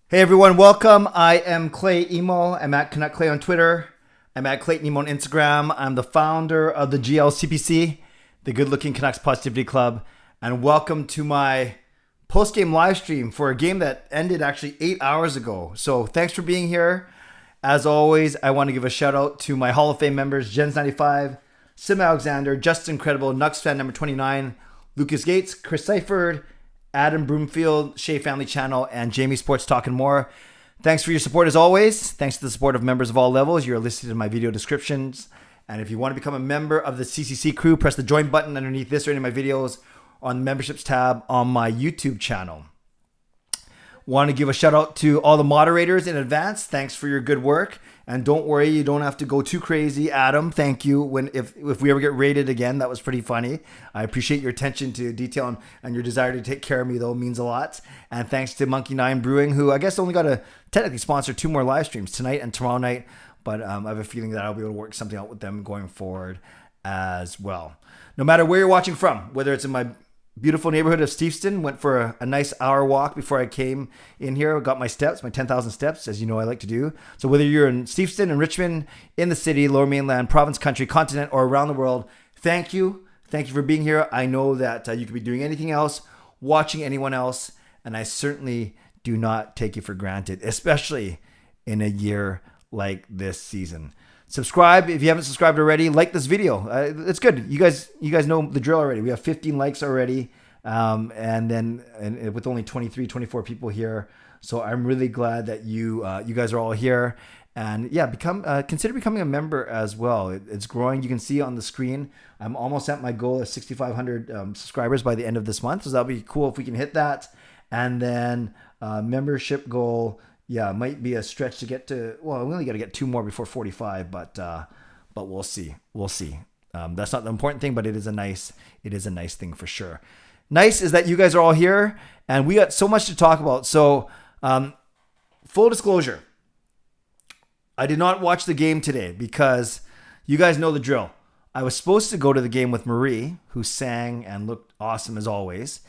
Hey everyone, welcome. I am Clay Emo. I'm at Canuck Clay on Twitter. I'm at Clayton Emo on Instagram. I'm the founder of the GLCPC, the Good Looking Canucks Positivity Club. And welcome to my post-game live stream for a game that ended actually 8 hours ago. So thanks for being here. As always, I want to give a shout out to my Hall of Fame members, Jens95, simalexander, Just Incredible, nucksfan number 29, Lucas Gates, Chris Seifried, Adam Broomfield, Shea Family Channel, and Jamie Sports Talk and more. Thanks for your support as always. Thanks to the support of members of all levels. You're listed in my video descriptions. And if you want to become a member of the CCC Crew, press the join button underneath this or any of my videos on the memberships tab on my YouTube channel. Want to give a shout out to all the moderators in advance. Thanks for your good work. And don't worry, you don't have to go too crazy. Adam, thank you. If we ever get raided again, that was pretty funny. I appreciate your attention to detail and your desire to take care of me, though. It means a lot. And thanks to Monkey 9 Brewing, who I guess only got to technically sponsor 2 more live streams, tonight and tomorrow night. But I have a feeling that I'll be able to work something out with them going forward as well. No matter where you're watching from, whether it's in my beautiful neighborhood of Steveston, went for a nice hour walk before I came in here. Got my steps, my 10,000 steps, as you know I like to do. So whether you're in Steveston, in Richmond, in the city, Lower Mainland, province, country, continent, or around the world, thank you. Thank you for being here. I know that you could be doing anything else, watching anyone else, and I certainly do not take you for granted, especially in a year like this season. Subscribe if you haven't subscribed already. Like this video. It's good. You guys know the drill already. We have 15 likes already, and with only 23, 24 people here. So I'm really glad that you guys are all here. And yeah, consider becoming a member as well. It's growing. You can see on the screen. I'm almost at my goal of 6,500 subscribers by the end of this month. So that'll be cool if we can hit that. And then membership goal. Yeah, it might be a stretch to get to. Well, we only got to get 2 more before 45, but we'll see. We'll see. That's not the important thing, but it is a nice thing for sure. Nice is that you guys are all here, and we got so much to talk about. So, full disclosure, I did not watch the game today because you guys know the drill. I was supposed to go to the game with Marie, who sang and looked awesome as always,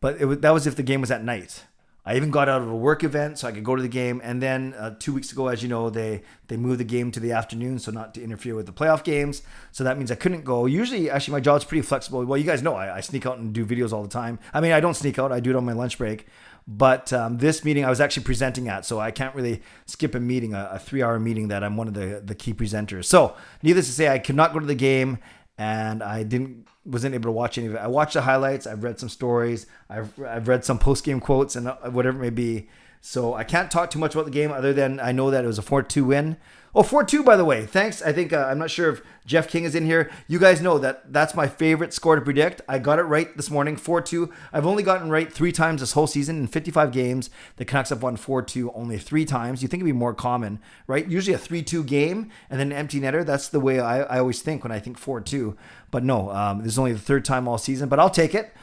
but that was if the game was at night. I even got out of a work event so I could go to the game. And then 2 weeks ago, as you know, they moved the game to the afternoon, so not to interfere with the playoff games. So that means I couldn't go. Usually, actually, my job's pretty flexible. Well, you guys know I sneak out and do videos all the time. I mean, I don't sneak out. I do it on my lunch break. But this meeting I was actually presenting at, so I can't really skip a meeting, a 3-hour meeting that I'm one of the key presenters. So needless to say, I could not go to the game. And I wasn't able to watch any of it. I watched the highlights. I've read some stories. I've read some post-game quotes and whatever it may be. So I can't talk too much about the game other than I know that it was a 4-2 win. Oh, 4-2, by the way. Thanks. I think, I'm not sure if Jeff King is in here. You guys know that's my favorite score to predict. I got it right this morning, 4-2. I've only gotten right 3 times this whole season. In 55 games, the Canucks have won 4-2 only 3 times. You think it'd be more common, right? Usually a 3-2 game and then an empty netter. That's the way I always think when I think 4-2. But no, this is only the 3rd time all season. But I'll take it.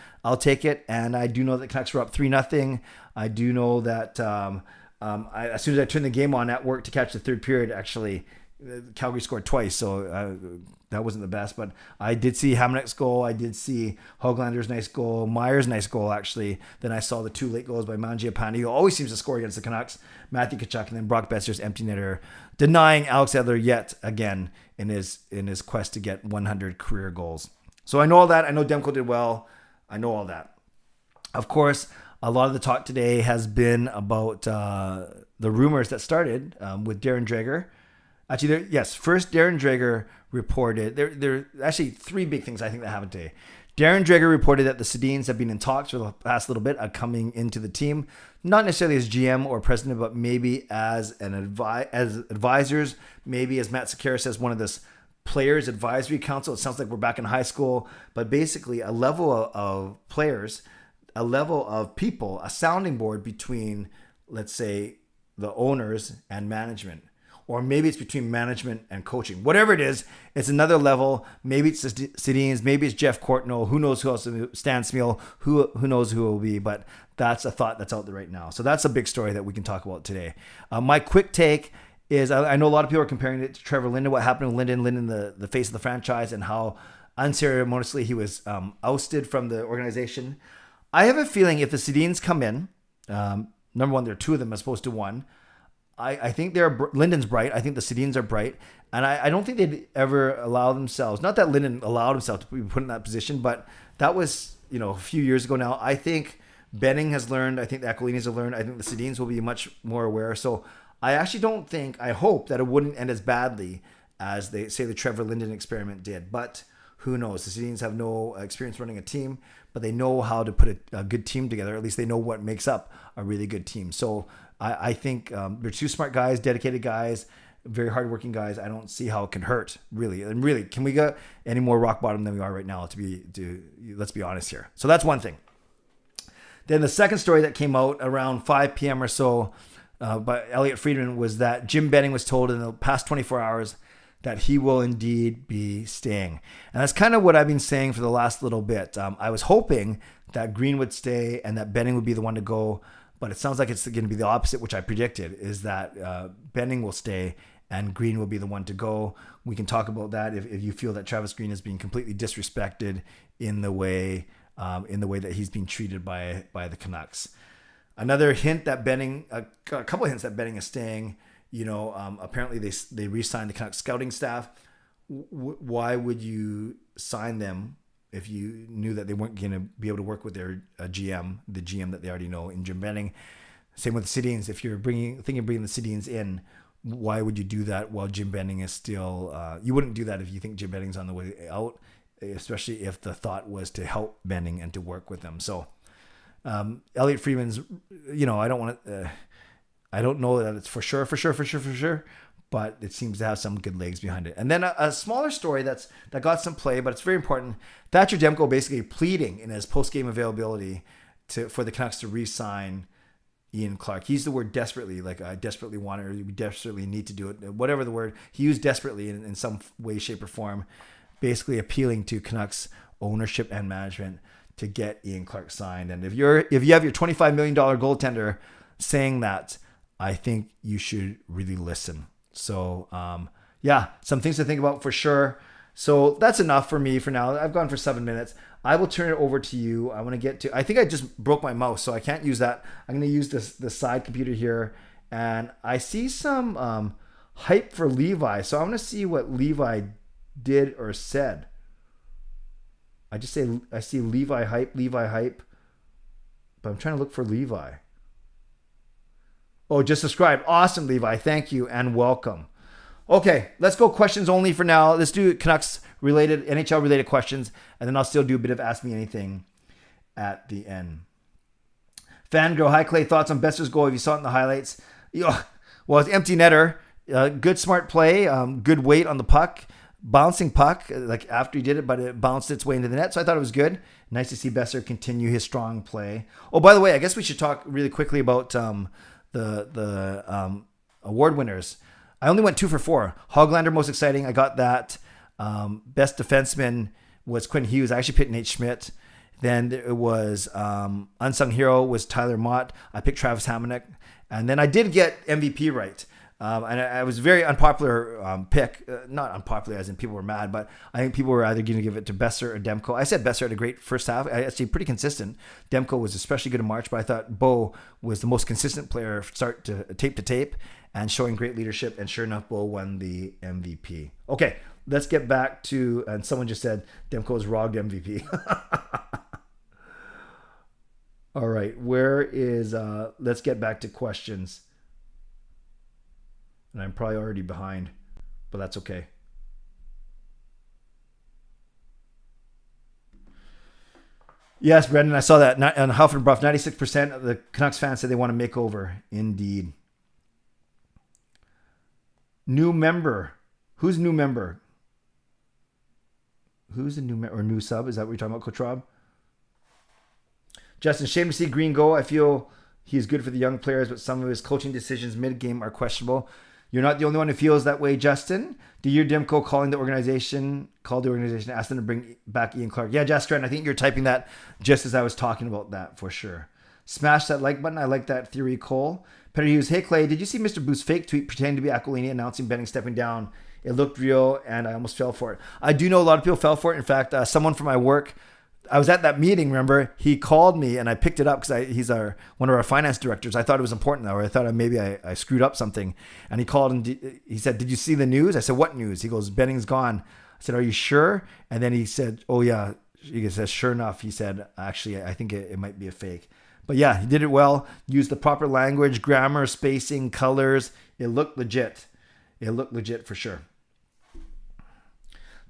And I do know that Canucks were up 3-0. I do know that as soon as I turned the game on at work to catch the 3rd period, actually, Calgary scored twice, so that wasn't the best. But I did see Hamonick's goal. I did see Höglander's nice goal. Meyer's nice goal, actually. Then I saw the 2 late goals by Mangiapane, who always seems to score against the Canucks. Matthew Tkachuk, and then Brock Besser's empty netter, denying Alex Edler yet again in his quest to get 100 career goals. So I know all that. I know Demko did well. I know all that. Of course, a lot of the talk today has been about the rumors that started with Darren Dreger. Actually, first Darren Dreger reported, there are actually 3 big things I think that happened today. Darren Dreger reported that the Sedins have been in talks for the past little bit of coming into the team, not necessarily as GM or president, but maybe as as advisors, maybe as Matt Sakara says, one of this players advisory council. It sounds like we're back in high school, but basically a level of players, a level of people, a sounding board between, let's say, the owners and management. Or maybe it's between management and coaching. Whatever it is, it's another level. Maybe it's the Sedins, maybe it's Jeff Courtnall. Who knows who else? Stan Smeel. Who knows who it will be? But that's a thought that's out there right now. So that's a big story that we can talk about today. My quick take is I know a lot of people are comparing it to Trevor Linden. What happened with Linden, the face of the franchise, and how unceremoniously he was ousted from the organization. I have a feeling if the Sedins come in, number one, there are two of them as opposed to one. I think Linden's bright. I think the Sedins are bright. And I don't think they'd ever allow themselves, not that Linden allowed himself to be put in that position, but that was, a few years ago now. I think Benning has learned. I think the Aquilinis have learned. I think the Sedins will be much more aware. So I actually I hope that it wouldn't end as badly as they say the Trevor Linden experiment did. But who knows? The Sedins have no experience running a team, but they know how to put a good team together. At least they know what makes up a really good team. So I think they're two smart guys, dedicated guys, very hardworking guys. I don't see how it can hurt, really. And really, can we get any more rock bottom than we are right now? Let's be honest here. So that's one thing. Then the second story that came out around 5 p.m. or so by Elliot Friedman was that Jim Benning was told in the past 24 hours that he will indeed be staying. And that's kind of what I've been saying for the last little bit. I was hoping that Green would stay and that Benning would be the one to go, but it sounds like it's going to be the opposite, which I predicted, is that Benning will stay and Green will be the one to go. We can talk about that if you feel that Travis Green is being completely disrespected in the way that he's being treated by the Canucks. Another hint that Benning, a couple of hints that Benning is staying. Apparently they re-signed the Canucks scouting staff. Why would you sign them if you knew that they weren't going to be able to work with their GM, the GM that they already know in Jim Benning? Same with the Sedins. If you're thinking of bringing the Sedins in, why would you do that while Jim Benning is still? You wouldn't do that if you think Jim Benning's on the way out, especially if the thought was to help Benning and to work with them. So Elliot Friedman's, I don't know that it's for sure, but it seems to have some good legs behind it. And then a smaller story that got some play, but it's very important. Thatcher Demko basically pleading in his post-game availability for the Canucks to re-sign Ian Clark. He used the word desperately, like I desperately want it, or we desperately need to do it, whatever the word. He used desperately in some way, shape, or form, basically appealing to Canucks ownership and management to get Ian Clark signed. And if you have your $25 million goaltender saying that, I think you should really listen. So, some things to think about for sure. So that's enough for me for now. I've gone for 7 minutes. I will turn it over to you. I think I just broke my mouse, so I can't use that. I'm going to use the side computer here. And I see some hype for Levi. So I'm going to see what Levi did or said. I see Levi hype, but I'm trying to look for Levi. Oh, just subscribe. Awesome, Levi. Thank you and welcome. Okay, let's go questions only for now. Let's do Canucks related, NHL related questions, and then I'll still do a bit of Ask Me Anything at the end. Fangirl, hi Clay. Thoughts on Besser's goal? If you saw it in the highlights, well, it's empty netter. Good smart play. Good weight on the puck. Bouncing puck, like after he did it, but it bounced its way into the net. So I thought it was good. Nice to see Besser continue his strong play. Oh, by the way, I guess we should talk really quickly about the award winners. I only went 2 for 4. Hoglander, most exciting. I got that. Best defenseman was Quinn Hughes. I actually picked Nate Schmidt. Then it was unsung hero was Tyler Mott. I picked Travis Hamonic. And then I did get MVP right. And I was very unpopular pick. Not unpopular as in people were mad, but I think people were either going to give it to Besser or Demko. I said Besser had a great first half. I actually pretty consistent. Demko was especially good in March, but I thought Bo was the most consistent player start to tape and showing great leadership. And sure enough, Bo won the MVP. Okay, let's get back to, and someone just said Demko is rogged MVP. All right, let's get back to questions. And I'm probably already behind, but that's okay. Yes, Brendan, I saw that. On Huff and Bruff, 96% of the Canucks fans said they want to make over. Indeed. New member. Who's new member? Who's the new member or new sub? Is that what you're talking about, Coach Rob? Justin, shame to see Green go. I feel he's good for the young players, but some of his coaching decisions mid-game are questionable. You're not the only one who feels that way, Justin. Do you hear Demko called the organization, asked them to bring back Ian Clark? Yeah, Justin, I think you're typing that just as I was talking about that for sure. Smash that like button. I like that theory, Cole. Peter Hughes, hey Clay, did you see Mr. Booth's fake tweet pretending to be Aquilini announcing Benning stepping down? It looked real and I almost fell for it. I do know a lot of people fell for it. In fact, someone from my work I was at that meeting, remember? He called me and I picked it up because he's one of our finance directors. I thought it was important, or I thought maybe I screwed up something. And he called and he said, "Did you see the news?" I said, "What news?" He goes, "Benning's gone." I said, "Are you sure?" And then he said, "Oh yeah." He says, "Sure enough." He said, "Actually, I think it might be a fake." But yeah, he did it well. Used the proper language, grammar, spacing, colors. It looked legit. It looked legit for sure.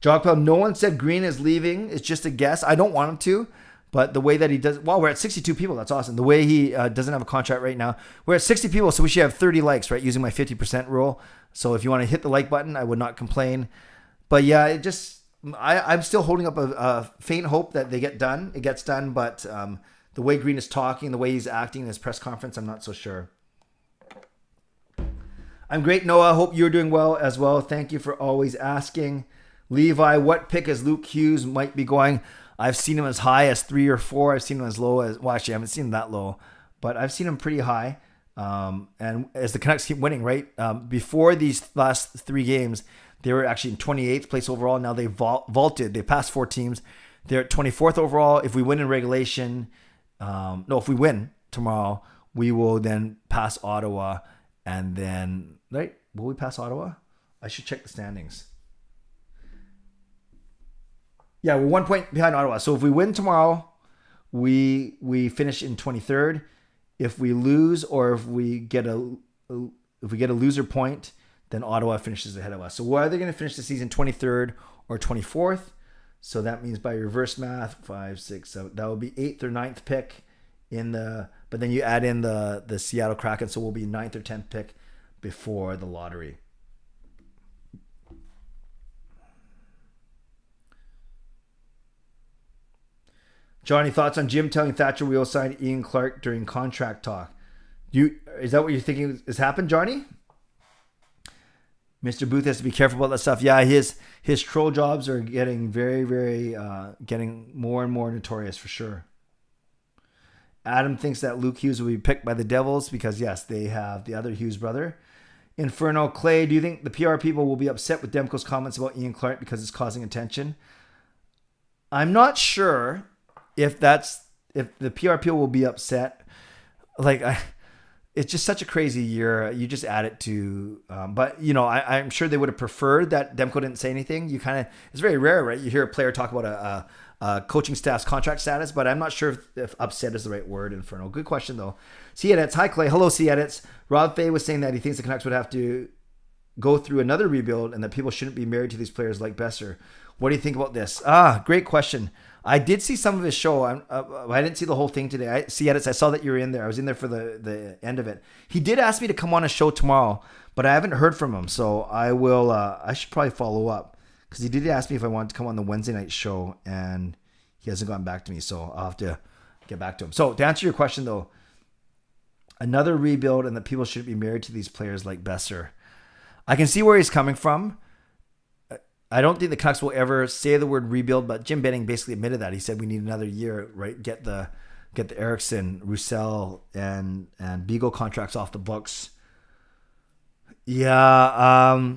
Jogpel, no one said Green is leaving. It's just a guess. I don't want him to, but the way that he does, well, we're at 62 people. That's awesome. The way he doesn't have a contract right now. We're at 60 people, so we should have 30 likes, right? Using my 50% rule. So if you want to hit the like button, I would not complain. But yeah, I'm still holding up a faint hope that they get done. It gets done, but the way Green is talking, the way he's acting in his press conference, I'm not so sure. I'm great, Noah. Hope you're doing well as well. Thank you for always asking. Levi, what pick as Luke Hughes might be going? I've seen him as high as 3 or 4. I've seen him as low as, well, actually, I haven't seen him that low, but I've seen him pretty high. And as the Canucks keep winning, right? Before these last 3 games, they were actually in 28th place overall. Now they vaulted. They passed 4 teams. They're at 24th overall. If we win in regulation, if we win tomorrow, we will then pass Ottawa. And then, right? Will we pass Ottawa? I should check the standings. Yeah, we're 1 point behind Ottawa. So if we win tomorrow, we finish in 23rd. If we lose, or if we get a loser point, then Ottawa finishes ahead of us. So we're either going to finish the season 23rd or 24th. So that means by reverse math, 5, 6, 7, that will be 8th or 9th pick in the. But then you add in the Seattle Kraken, so we'll be 9th or 10th pick before the lottery. Johnny, thoughts on Jim telling Thatcher we will sign Ian Clark during contract talk? Is that what you're thinking has happened, Johnny? Mr. Booth has to be careful about that stuff. Yeah, his troll jobs are getting very, very, getting more and more notorious for sure. Adam thinks that Luke Hughes will be picked by the Devils because, yes, they have the other Hughes brother. Inferno Clay, do you think the PR people will be upset with Demko's comments about Ian Clark because it's causing attention? I'm not sure if the PR people will be upset. It's just such a crazy year. You just add it to, but I'm sure they would have preferred that Demko didn't say anything. It's very rare, right? You hear a player talk about a coaching staff's contract status, but I'm not sure if upset is the right word. Inferno. Good question though. C Edits. Hi Clay. Hello C Edits. Rob Fay was saying that he thinks the Canucks would have to go through another rebuild and that people shouldn't be married to these players like Besser. What do you think about this? Great question. I did see some of his show. I didn't see the whole thing today. I saw that you were in there. I was in there for the end of it. He did ask me to come on a show tomorrow, but I haven't heard from him. So I will. I should probably follow up because he did ask me if I wanted to come on the Wednesday night show, and he hasn't gotten back to me. So I'll have to get back to him. So to answer your question though, another rebuild and that people shouldn't be married to these players like Besser. I can see where he's coming from. I don't think the Canucks will ever say the word rebuild, but Jim Benning basically admitted that. He said we need another year, right? Get the Eriksson, Roussel, and Beagle contracts off the books. Yeah,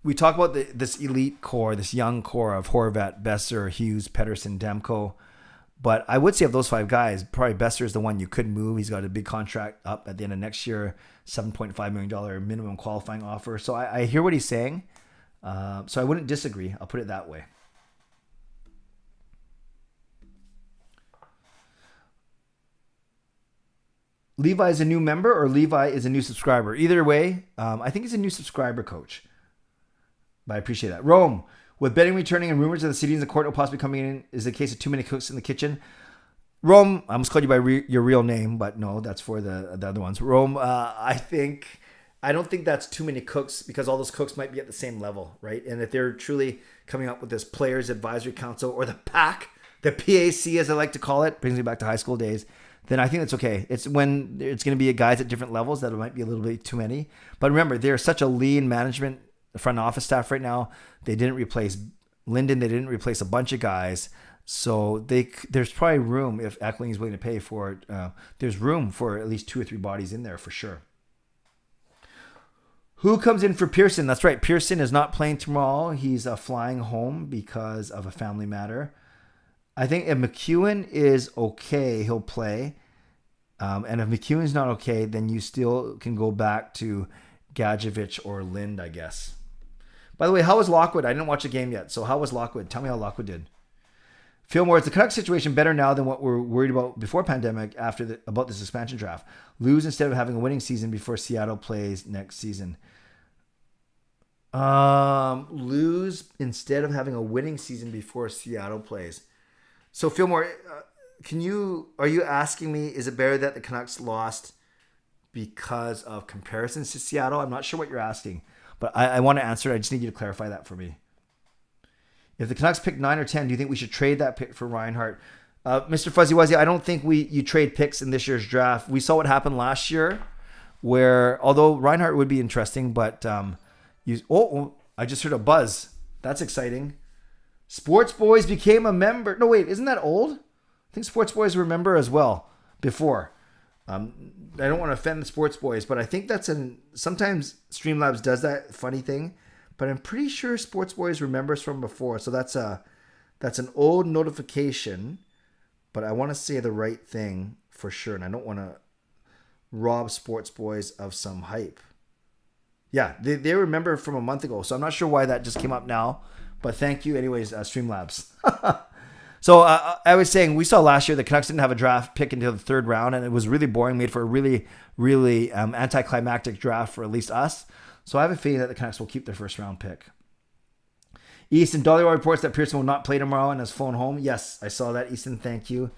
we talk about this elite core, this young core of Horvat, Besser, Hughes, Pettersson, Demko. But I would say of those 5 guys, probably Besser is the one you could move. He's got a big contract up at the end of next year, $7.5 million minimum qualifying offer. So I hear what he's saying. So I wouldn't disagree. I'll put it that way. Levi is a new member or Levi is a new subscriber. Either way, I think he's a new subscriber, coach. But I appreciate that. Rome. With betting returning and rumors of the cities in the court will possibly coming in, is the case of too many cooks in the kitchen. Rome, I almost called you by your real name, but no, that's for the other ones. Rome, I don't think that's too many cooks because all those cooks might be at the same level, right? And if they're truly coming up with this Players Advisory Council or the PAC, the PAC as I like to call it, brings me back to high school days, then I think that's okay. It's when it's going to be guys at different levels that it might be a little bit too many. But remember, they're such a lean management front office staff right now. They didn't replace Linden. They didn't replace a bunch of guys. So there's probably room if Eckling is willing to pay for it. There's room for at least 2 or 3 bodies in there for sure. Who comes in for Pearson? That's right. Pearson is not playing tomorrow. He's flying home because of a family matter. I think if McEwen is okay, he'll play. And if McEwen's not okay, then you still can go back to Gadjevich or Lind, I guess. By the way, how was Lockwood? I didn't watch the game yet. So how was Lockwood? Tell me how Lockwood did. Fillmore, is the Canucks situation better now than what we're worried about before pandemic about this expansion draft? Lose instead of having a winning season before Seattle plays next season. Lose instead of having a winning season before Seattle plays. So Fillmore, are you asking me, is it better that the Canucks lost because of comparisons to Seattle? I'm not sure what you're asking, but I want to answer it. I just need you to clarify that for me. If the Canucks pick 9 or 10, do you think we should trade that pick for Reinhart? Mr. Fuzzy Wuzzy, I don't think you trade picks in this year's draft. We saw what happened last year, where although Reinhart would be interesting, but I just heard a buzz. That's exciting. Sports Boys became a member. No, wait, isn't that old? I think Sports Boys were a member as well before. I don't want to offend the Sports Boys, but I think sometimes Streamlabs does that funny thing. But I'm pretty sure Sports Boys remembers from before. So that's an old notification, but I want to say the right thing for sure. And I don't want to rob Sports Boys of some hype. Yeah, they remember from a month ago. So I'm not sure why that just came up now. But thank you anyways, Streamlabs. So I was saying, we saw last year the Canucks didn't have a draft pick until the third round. And it was really boring, made for a really, really anticlimactic draft for at least us. So I have a feeling that the Canucks will keep their first round pick. Easton Dolly reports that Pearson will not play tomorrow and has flown home. Yes, I saw that, Easton. Thank you.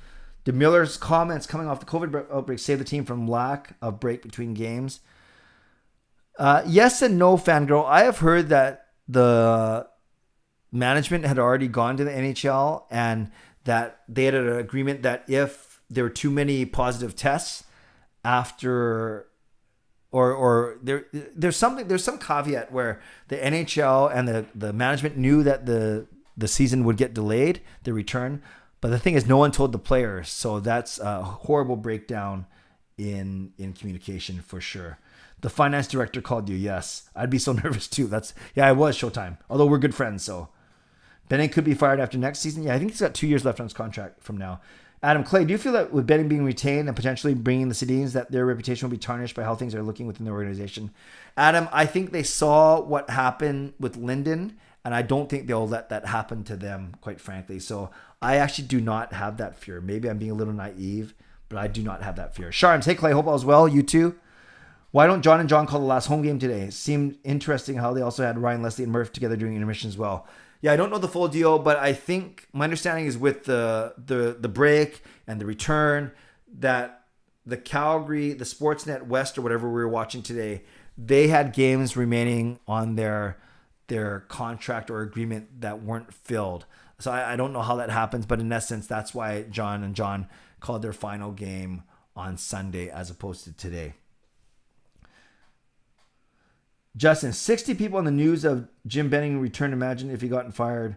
DeMiller's comments coming off the COVID outbreak saved the team from lack of break between games. Yes and no, Fangirl. I have heard that the management had already gone to the NHL and that they had an agreement that if there were too many positive tests after... Or there's some caveat where the NHL and the management knew that the season would get delayed, the return, but the thing is, no one told the players, so that's a horrible breakdown in communication for sure. The finance director called you, yes, I'd be so nervous too. I was Showtime, although we're good friends. So Benning could be fired after next season. Yeah, I think he's got 2 years left on his contract from now. Adam Clay, do you feel that with Benning being retained and potentially bringing the Sedins, that their reputation will be tarnished by how things are looking within the organization? Adam, I think they saw what happened with Linden, and I don't think they'll let that happen to them, quite frankly. So I actually do not have that fear. Maybe I'm being a little naive, but I do not have that fear. Sharms, hey Clay, hope all's well. You too. Why don't John and John call the last home game today? It seemed interesting how they also had Ryan, Leslie, and Murph together during intermission as well. Yeah, I don't know the full deal, but I think my understanding is with the break and the return that the Calgary, the Sportsnet West or whatever we were watching today, they had games remaining on their contract or agreement that weren't filled. So I don't know how that happens, but in essence, that's why John and John called their final game on Sunday as opposed to today. Justin, 60 people on the news of Jim Benning return. Imagine if he gotten fired.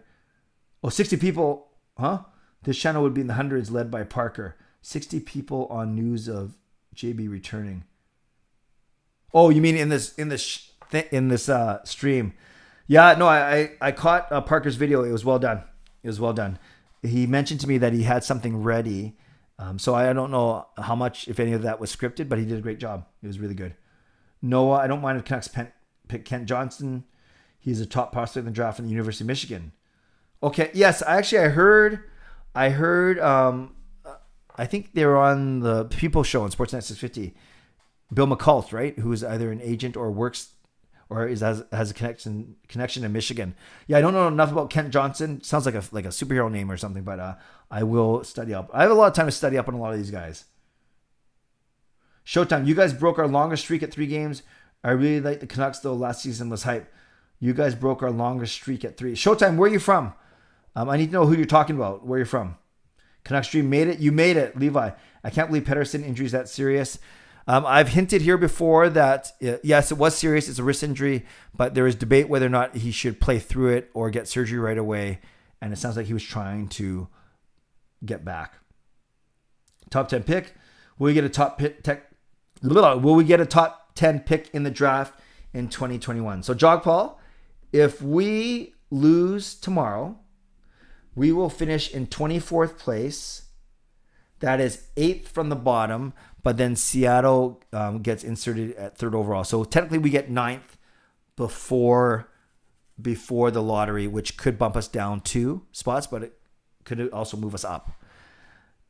Oh, 60 people, huh? This channel would be in the hundreds, led by Parker. 60 people on news of JB returning. Oh, you mean in this stream? Yeah, no, I caught Parker's video. It was well done. He mentioned to me that he had something ready. So I don't know how much, if any of that was scripted, but he did a great job. It was really good. Noah, I don't mind if Canucks pick Kent Johnson. He's a top prospect in the draft from the University of Michigan. Okay, yes, I heard. I think they were on the People Show on Sportsnet 650. Bill McCult, right, who is either an agent or works or has a connection in Michigan. Yeah, I don't know enough about Kent Johnson. Sounds like a superhero name or something, but I will study up. I have a lot of time to study up on a lot of these guys. Showtime, you guys broke our longest streak at 3 games. I really like the Canucks, though. Last season was hype. You guys broke our longest streak at 3. Showtime, where are you from? I need to know who you're talking about. Where you're from. Canucks Stream made it. You made it, Levi. I can't believe Pettersson injury is that serious. I've hinted here before that, yes, it was serious. It's a wrist injury, but there is debate whether or not he should play through it or get surgery right away. And it sounds like he was trying to get back. Top 10 pick. Will we get a top 10 pick in the draft in 2021. So Jog Paul, if we lose tomorrow, we will finish in 24th place. That is 8th from the bottom, but then Seattle gets inserted at 3rd overall. So technically we get 9th before the lottery, which could bump us down 2 spots, but it could also move us up.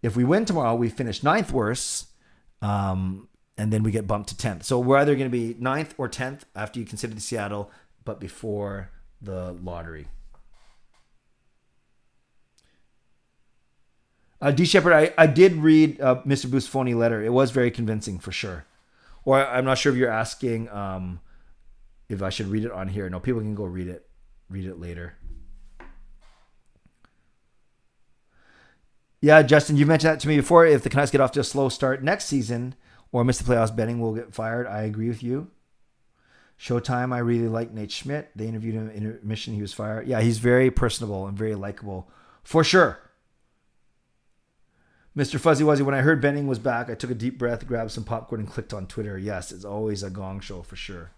If we win tomorrow, we finish 9th worse, and then we get bumped to 10th. So we're either going to be 9th or 10th after you consider the Seattle, but before the lottery. D. Shepard, I did read Mr. Booth's phony letter. It was very convincing for sure. Or I'm not sure if you're asking if I should read it on here. No, people can go read it later. Yeah, Justin, you mentioned that to me before. If the Canucks get off to a slow start next season or miss the playoffs, Benning will get fired. I agree with you. Showtime, I really like Nate Schmidt. They interviewed him in intermission. He was fired. Yeah, he's very personable and very likable for sure. Mr. Fuzzy Wuzzy, when I heard Benning was back, I took a deep breath, grabbed some popcorn, and clicked on Twitter. Yes, it's always a gong show for sure.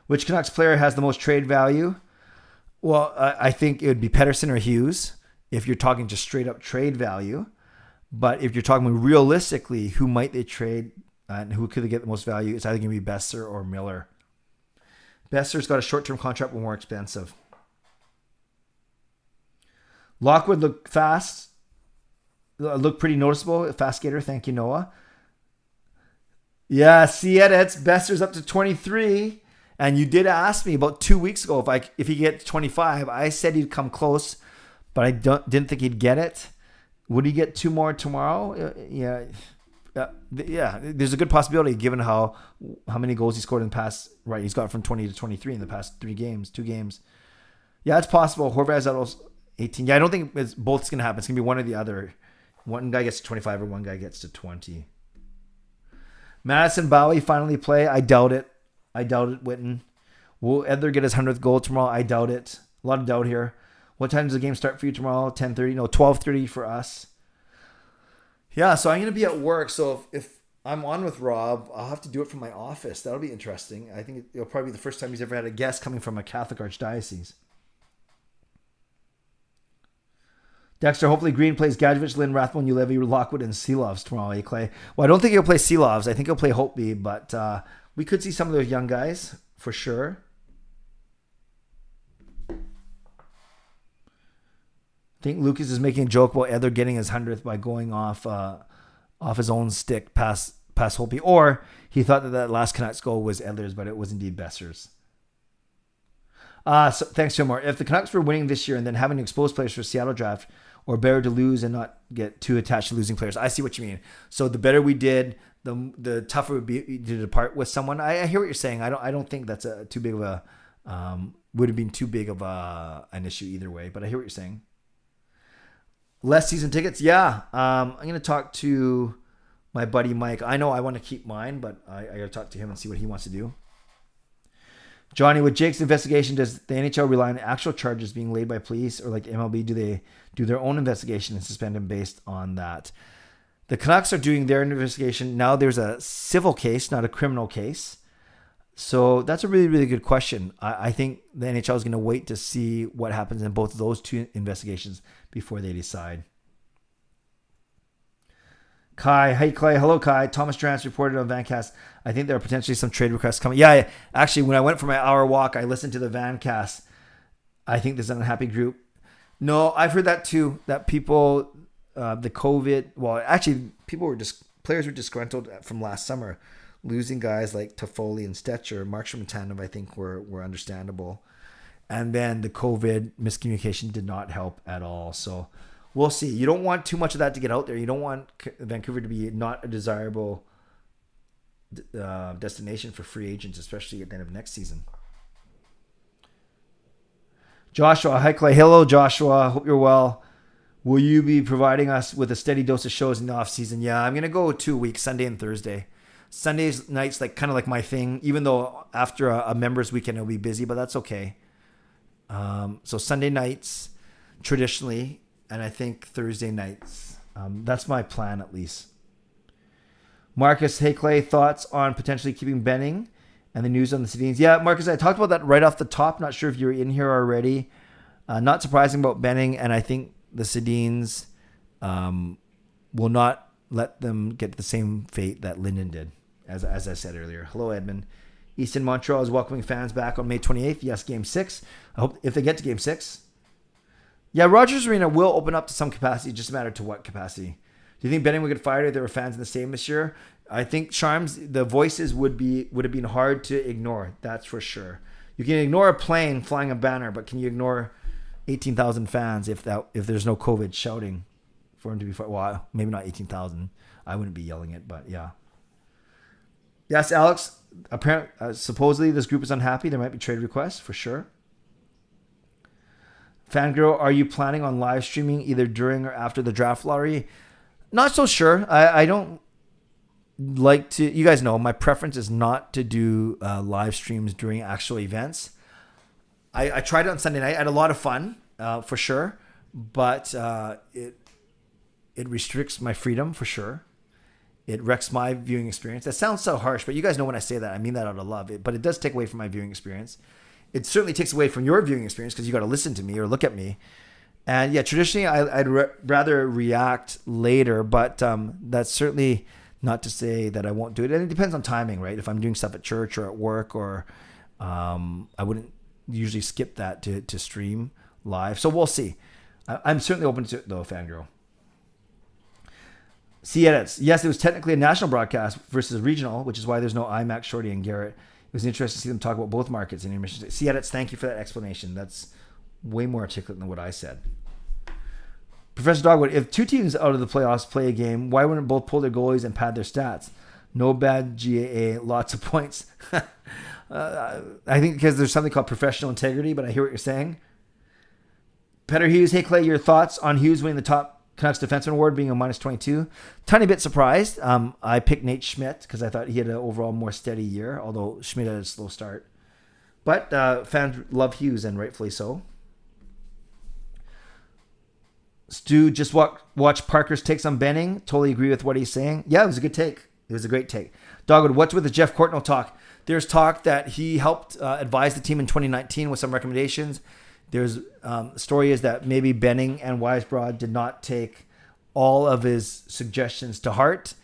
Which Canucks player has the most trade value? Well, I think it would be Pettersson or Hughes if you're talking just straight up trade value. But if you're talking realistically, who might they trade and who could they get the most value? It's either going to be Besser or Miller. Besser's got a short-term contract, but more expensive. Lockwood looked fast. Look pretty noticeable. Fast skater. Thank you, Noah. Yeah, see it. It's Besser's up to 23. And you did ask me about 2 weeks ago if he gets 25. I said he'd come close, but I didn't think he'd get it. Would he get 2 more tomorrow? Yeah. There's a good possibility given how many goals he scored in the past. Right, he's got from 20 to 23 in the past 2 games. Yeah, it's possible. Horvat's at 18. Yeah, I don't think it's both's going to happen. It's going to be one or the other. One guy gets to 25 or one guy gets to 20. Madison Bowie finally play. I doubt it, Witten. Will Edler get his 100th goal tomorrow? I doubt it. A lot of doubt here. What time does the game start for you tomorrow? 10:30? No, 12:30 for us. Yeah, so I'm going to be at work. So if I'm on with Rob, I'll have to do it from my office. That'll be interesting. I think it'll probably be the first time he's ever had a guest coming from a Catholic archdiocese. Dexter, hopefully Green plays Gadjevich, Lynn, Rathbone, Ulevi, Lockwood, and Seelovs tomorrow, Clay? Well, I don't think he'll play Seelovs. I think he'll play Holtby, but we could see some of those young guys for sure. I think Lucas is making a joke about Edler getting his 100th by going off his own stick past Holtby, or he thought that last Canucks goal was Edler's, but it was indeed Besser's. So thanks, Fillmore. If the Canucks were winning this year and then having to expose players for Seattle draft, or better to lose and not get too attached to losing players. I see what you mean. So the better we did, the tougher it would be to depart with someone. I hear what you're saying. I don't think that's too big of a would have been too big of an issue either way. But I hear what you're saying. Less season tickets, yeah. I'm gonna talk to my buddy Mike. I know I want to keep mine, but I gotta talk to him and see what he wants to do. Johnny, with Jake's investigation, does the NHL rely on actual charges being laid by police, or like MLB, do they do their own investigation and suspend him based on that? The Canucks are doing their investigation. Now there's a civil case, not a criminal case. So that's a really, really good question. I think the NHL is going to wait to see what happens in both of those two investigations before they decide. Kai, hey Clay, hello Kai. Thomas Drance reported on Vancast. I think there are potentially some trade requests coming. Yeah, actually, when I went for my hour walk, I listened to the Vancast. I think there's an unhappy group. No, I've heard that too. That people, the COVID. Well, actually, players were disgruntled from last summer, losing guys like Toffoli and Stetcher. Markstrom and Tanev, I think, were understandable, and then the COVID miscommunication did not help at all. So. We'll see. You don't want too much of that to get out there. You don't want Vancouver to be not a desirable destination for free agents, especially at the end of next season. Joshua, hi Clay. Hello, Joshua. Hope you're well. Will you be providing us with a steady dose of shows in the off season? Yeah, I'm gonna go 2 weeks, Sunday and Thursday. Sundays nights kind of like my thing. Even though after a members weekend it'll be busy, but that's okay. So Sunday nights traditionally. And I think Thursday nights. That's my plan, at least. Marcus, hey Clay, thoughts on potentially keeping Benning And the news on the Sedins. Yeah, Marcus, I talked about that right off the top. Not sure if you were in here already. Not surprising about Benning, and I think the Sedins will not let them get the same fate that Linden did, as I said earlier. Hello, Edmund. Easton Montreal is welcoming fans back on May 28th. Yes, Game 6. I hope if they get to Game 6. Yeah, Rogers Arena will open up to some capacity, just a matter to what capacity. Do you think Benning would get fired if there were fans in the stadium this year? I think Charms, the voices would have been hard to ignore. That's for sure. You can ignore a plane flying a banner, but can you ignore 18,000 fans if there's no COVID shouting for him to be fired? Well, maybe not 18,000. I wouldn't be yelling it, but yeah. Yes, Alex. Apparently, supposedly this group is unhappy. There might be trade requests for sure. Fangirl, are you planning on live streaming either during or after the draft lottery? Not so sure. I don't like to. You guys know my preference is not to do live streams during actual events. I tried it on Sunday night. I had a lot of fun for sure, but it restricts my freedom for sure. It wrecks my viewing experience. That sounds so harsh, but you guys know when I say that, I mean that out of love. But it does take away from my viewing experience. It certainly takes away from your viewing experience because you got to listen to me or look at me. And yeah, traditionally I'd rather react later, but that's certainly not to say that I won't do it. And it depends on timing, right? If I'm doing stuff at church or at work, or I wouldn't usually skip that to stream live. So we'll see. I'm certainly open to it though, Fangirl. C-edits. Yes, it was technically a national broadcast versus regional, which is why there's no IMAX, Shorty, and Garrett. It was interesting to see them talk about both markets in intermission. C-edits, thank you for that explanation. That's way more articulate than what I said. Professor Dogwood, if two teams out of the playoffs play a game, why wouldn't both pull their goalies and pad their stats? No bad GAA, lots of points. I think because there's something called professional integrity, but I hear what you're saying. Peter Hughes, hey Clay, your thoughts on Hughes winning the top Canucks Defenseman Award being a -22. Tiny bit surprised. I picked Nate Schmidt because I thought he had an overall more steady year, although Schmidt had a slow start. But fans love Hughes, and rightfully so. Stu, just watch Parker's takes on Benning. Totally agree with what he's saying. Yeah, it was a good take. It was a great take. Dogwood, what's with the Jeff Courtnall talk? There's talk that he helped advise the team in 2019 with some recommendations. There's story is that maybe Benning and Weisbrod did not take all of his suggestions to heart,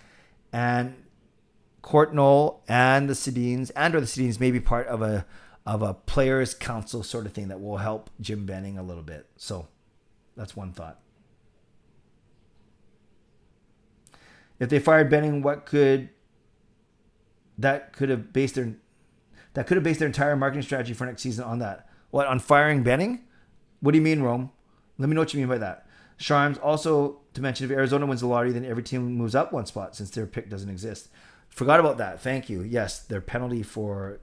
and Courtnall and the Sedins may be part of a players' council sort of thing that will help Jim Benning a little bit. So that's one thought. If they fired Benning, that could have based their entire marketing strategy for next season on that. What, on firing Benning? What do you mean, Rome? Let me know what you mean by that. Charms, also to mention, if Arizona wins the lottery, then every team moves up one spot since their pick doesn't exist. Forgot about that. Thank you. Yes, their penalty for...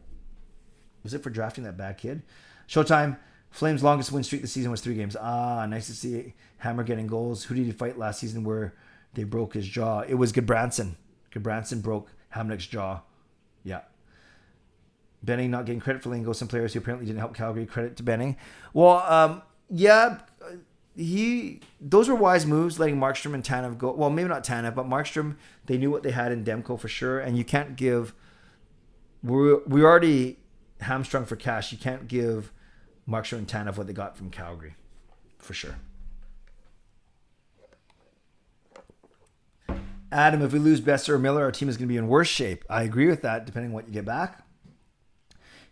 Was it for drafting that bad kid? Showtime. Flames' longest win streak this season was 3 games. Nice to see Hammer getting goals. Who did he fight last season where they broke his jaw? It was Goodbranson. Goodbranson broke Hamnick's jaw. Yeah. Benning not getting credit for letting go some players who apparently didn't help Calgary. Credit to Benning. Well, yeah, those were wise moves, letting Markstrom and Tanev go. Well, maybe not Tanev, but Markstrom, they knew what they had in Demko for sure. And you can't give... We already hamstrung for cash. You can't give Markstrom and Tanev what they got from Calgary. For sure. Adam, if we lose Besser or Miller, our team is going to be in worse shape. I agree with that, depending on what you get back.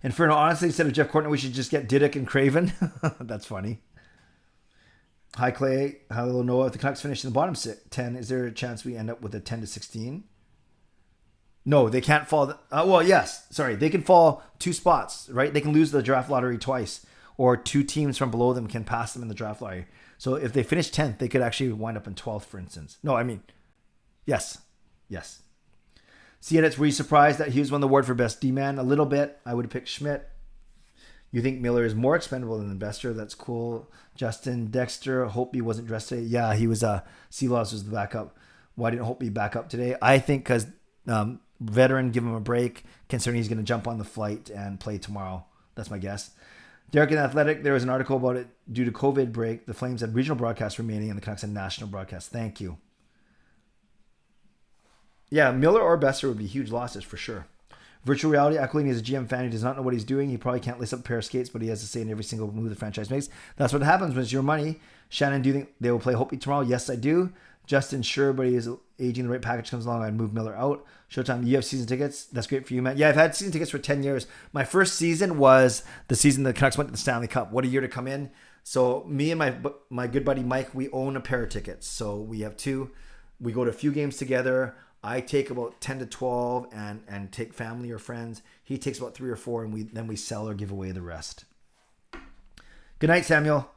Inferno, honestly, instead of Jeff Courtnall, we should just get Diduck and Craven. That's funny. Hi, Clay. Hello, Noah. If the Canucks finish in the bottom 10, is there a chance we end up with a 10-16? No, they can't fall. Well, yes. Sorry. They can fall 2 spots, right? They can lose the draft lottery twice, or 2 teams from below them can pass them in the draft lottery. So if they finish 10th, they could actually wind up in 12th, for instance. No, I mean, yes. See, it's were you surprised that Hughes won the award for best D-man? A little bit. I would have picked Schmidt. You think Miller is more expendable than Besser? That's cool. Justin Dexter, Holtby wasn't dressed today. Yeah, he was. Sealaws was the backup. Why didn't Holtby back up today? I think because veteran, give him a break, considering he's going to jump on the flight and play tomorrow. That's my guess. Derek and Athletic, there was an article about it. Due to COVID break, the Flames had regional broadcast remaining and the Canucks had national broadcast. Thank you. Yeah, Miller or Besser would be huge losses for sure. Virtual reality, Aquilini is a GM fan who does not know what he's doing. He probably can't lace up a pair of skates, but he has to say in every single move the franchise makes. That's what happens when it's your money. Shannon, do you think they will play Hopi tomorrow? Yes, I do. Justin, sure, but he is aging. The right package comes along. I'd move Miller out. Showtime, you have season tickets. That's great for you, man. Yeah, I've had season tickets for 10 years. My first season was the season the Canucks went to the Stanley Cup. What a year to come in. So me and my good buddy Mike, we own a pair of tickets. So we have two. We go to a few games together. I take about 10 to 12 and take family or friends. He takes about 3 or 4, and then we sell or give away the rest. Good night, Samuel.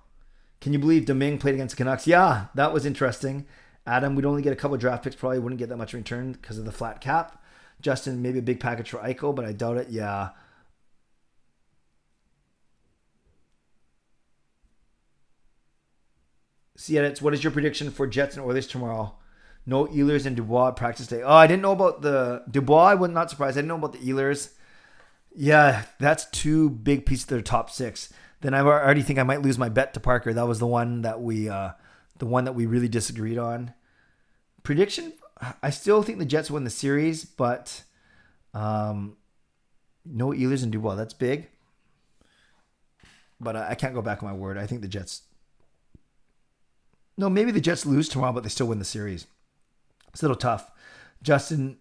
Can you believe Domingue played against the Canucks? Yeah, that was interesting. Adam, we'd only get a couple of draft picks. Probably wouldn't get that much in return because of the flat cap. Justin, maybe a big package for Eichel, but I doubt it. Yeah. See, edits. What is your prediction for Jets and Oilers tomorrow? No Ehlers and Dubois practice day. Oh, I didn't know about the Dubois. I was not surprised. I didn't know about the Ehlers. Yeah, that's 2 big pieces of their top 6. Then I already think I might lose my bet to Parker. That was the one that we really disagreed on. Prediction: I still think the Jets win the series, but no Ehlers and Dubois. That's big. But I can't go back on my word. I think the Jets. No, maybe the Jets lose tomorrow, but they still win the series. It's a little tough. Justin,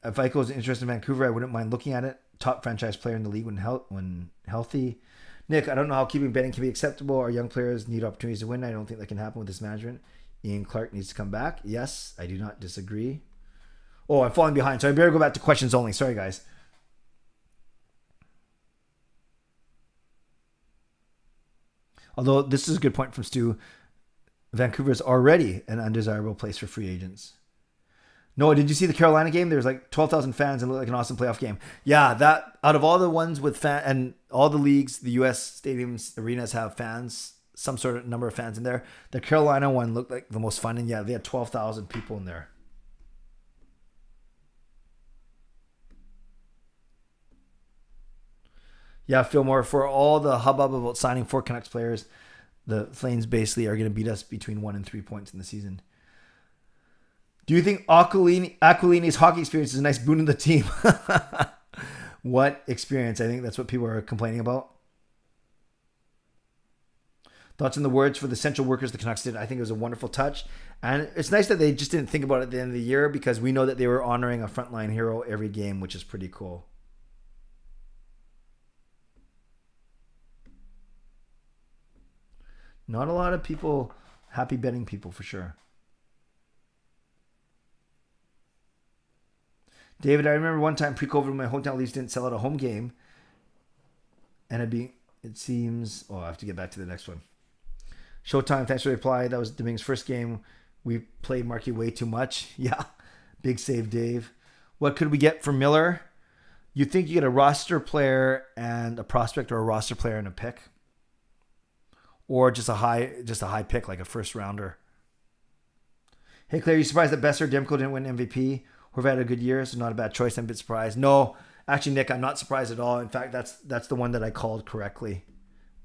if Eichel is interested in Vancouver, I wouldn't mind looking at it. Top franchise player in the league when healthy. Nick, I don't know how keeping betting can be acceptable. Our young players need opportunities to win. I don't think that can happen with this management. Ian Clark needs to come back. Yes, I do not disagree. Oh, I'm falling behind, so I better go back to questions only. Sorry, guys. Although this is a good point from Stu. Vancouver is already an undesirable place for free agents. Noah, did you see the Carolina game? There was like 12,000 fans and it looked like an awesome playoff game. Yeah, that out of all the ones with fan and all the leagues, the U.S. stadiums, arenas have fans, some sort of number of fans in there. The Carolina one looked like the most fun, and yeah, they had 12,000 people in there. Yeah, Fillmore, for all the hubbub about signing 4 Canucks players, the Flames basically are going to beat us between 1 and 3 points in the season. Do you think Aquilini's hockey experience is a nice boon to the team? What experience? I think that's what people are complaining about. Thoughts on the words for the essential workers the Canucks did? I think it was a wonderful touch. And it's nice that they just didn't think about it at the end of the year, because we know that they were honoring a frontline hero every game, which is pretty cool. Not a lot of people, happy betting people for sure. David, I remember one time pre-COVID when my hometown Leafs didn't sell out a home game. And it seems, I have to get back to the next one. Showtime, thanks for the reply. That was Domingue's first game. We played Markey way too much. Yeah, big save, Dave. What could we get for Miller? You think you get a roster player and a prospect, or a roster player and a pick? Or just a high pick, like a first rounder. Hey Claire, you surprised that Besser Demko didn't win MVP? Horvat had a good year, so not a bad choice. I'm a bit surprised. No, actually, Nick, I'm not surprised at all. In fact, that's the one that I called correctly.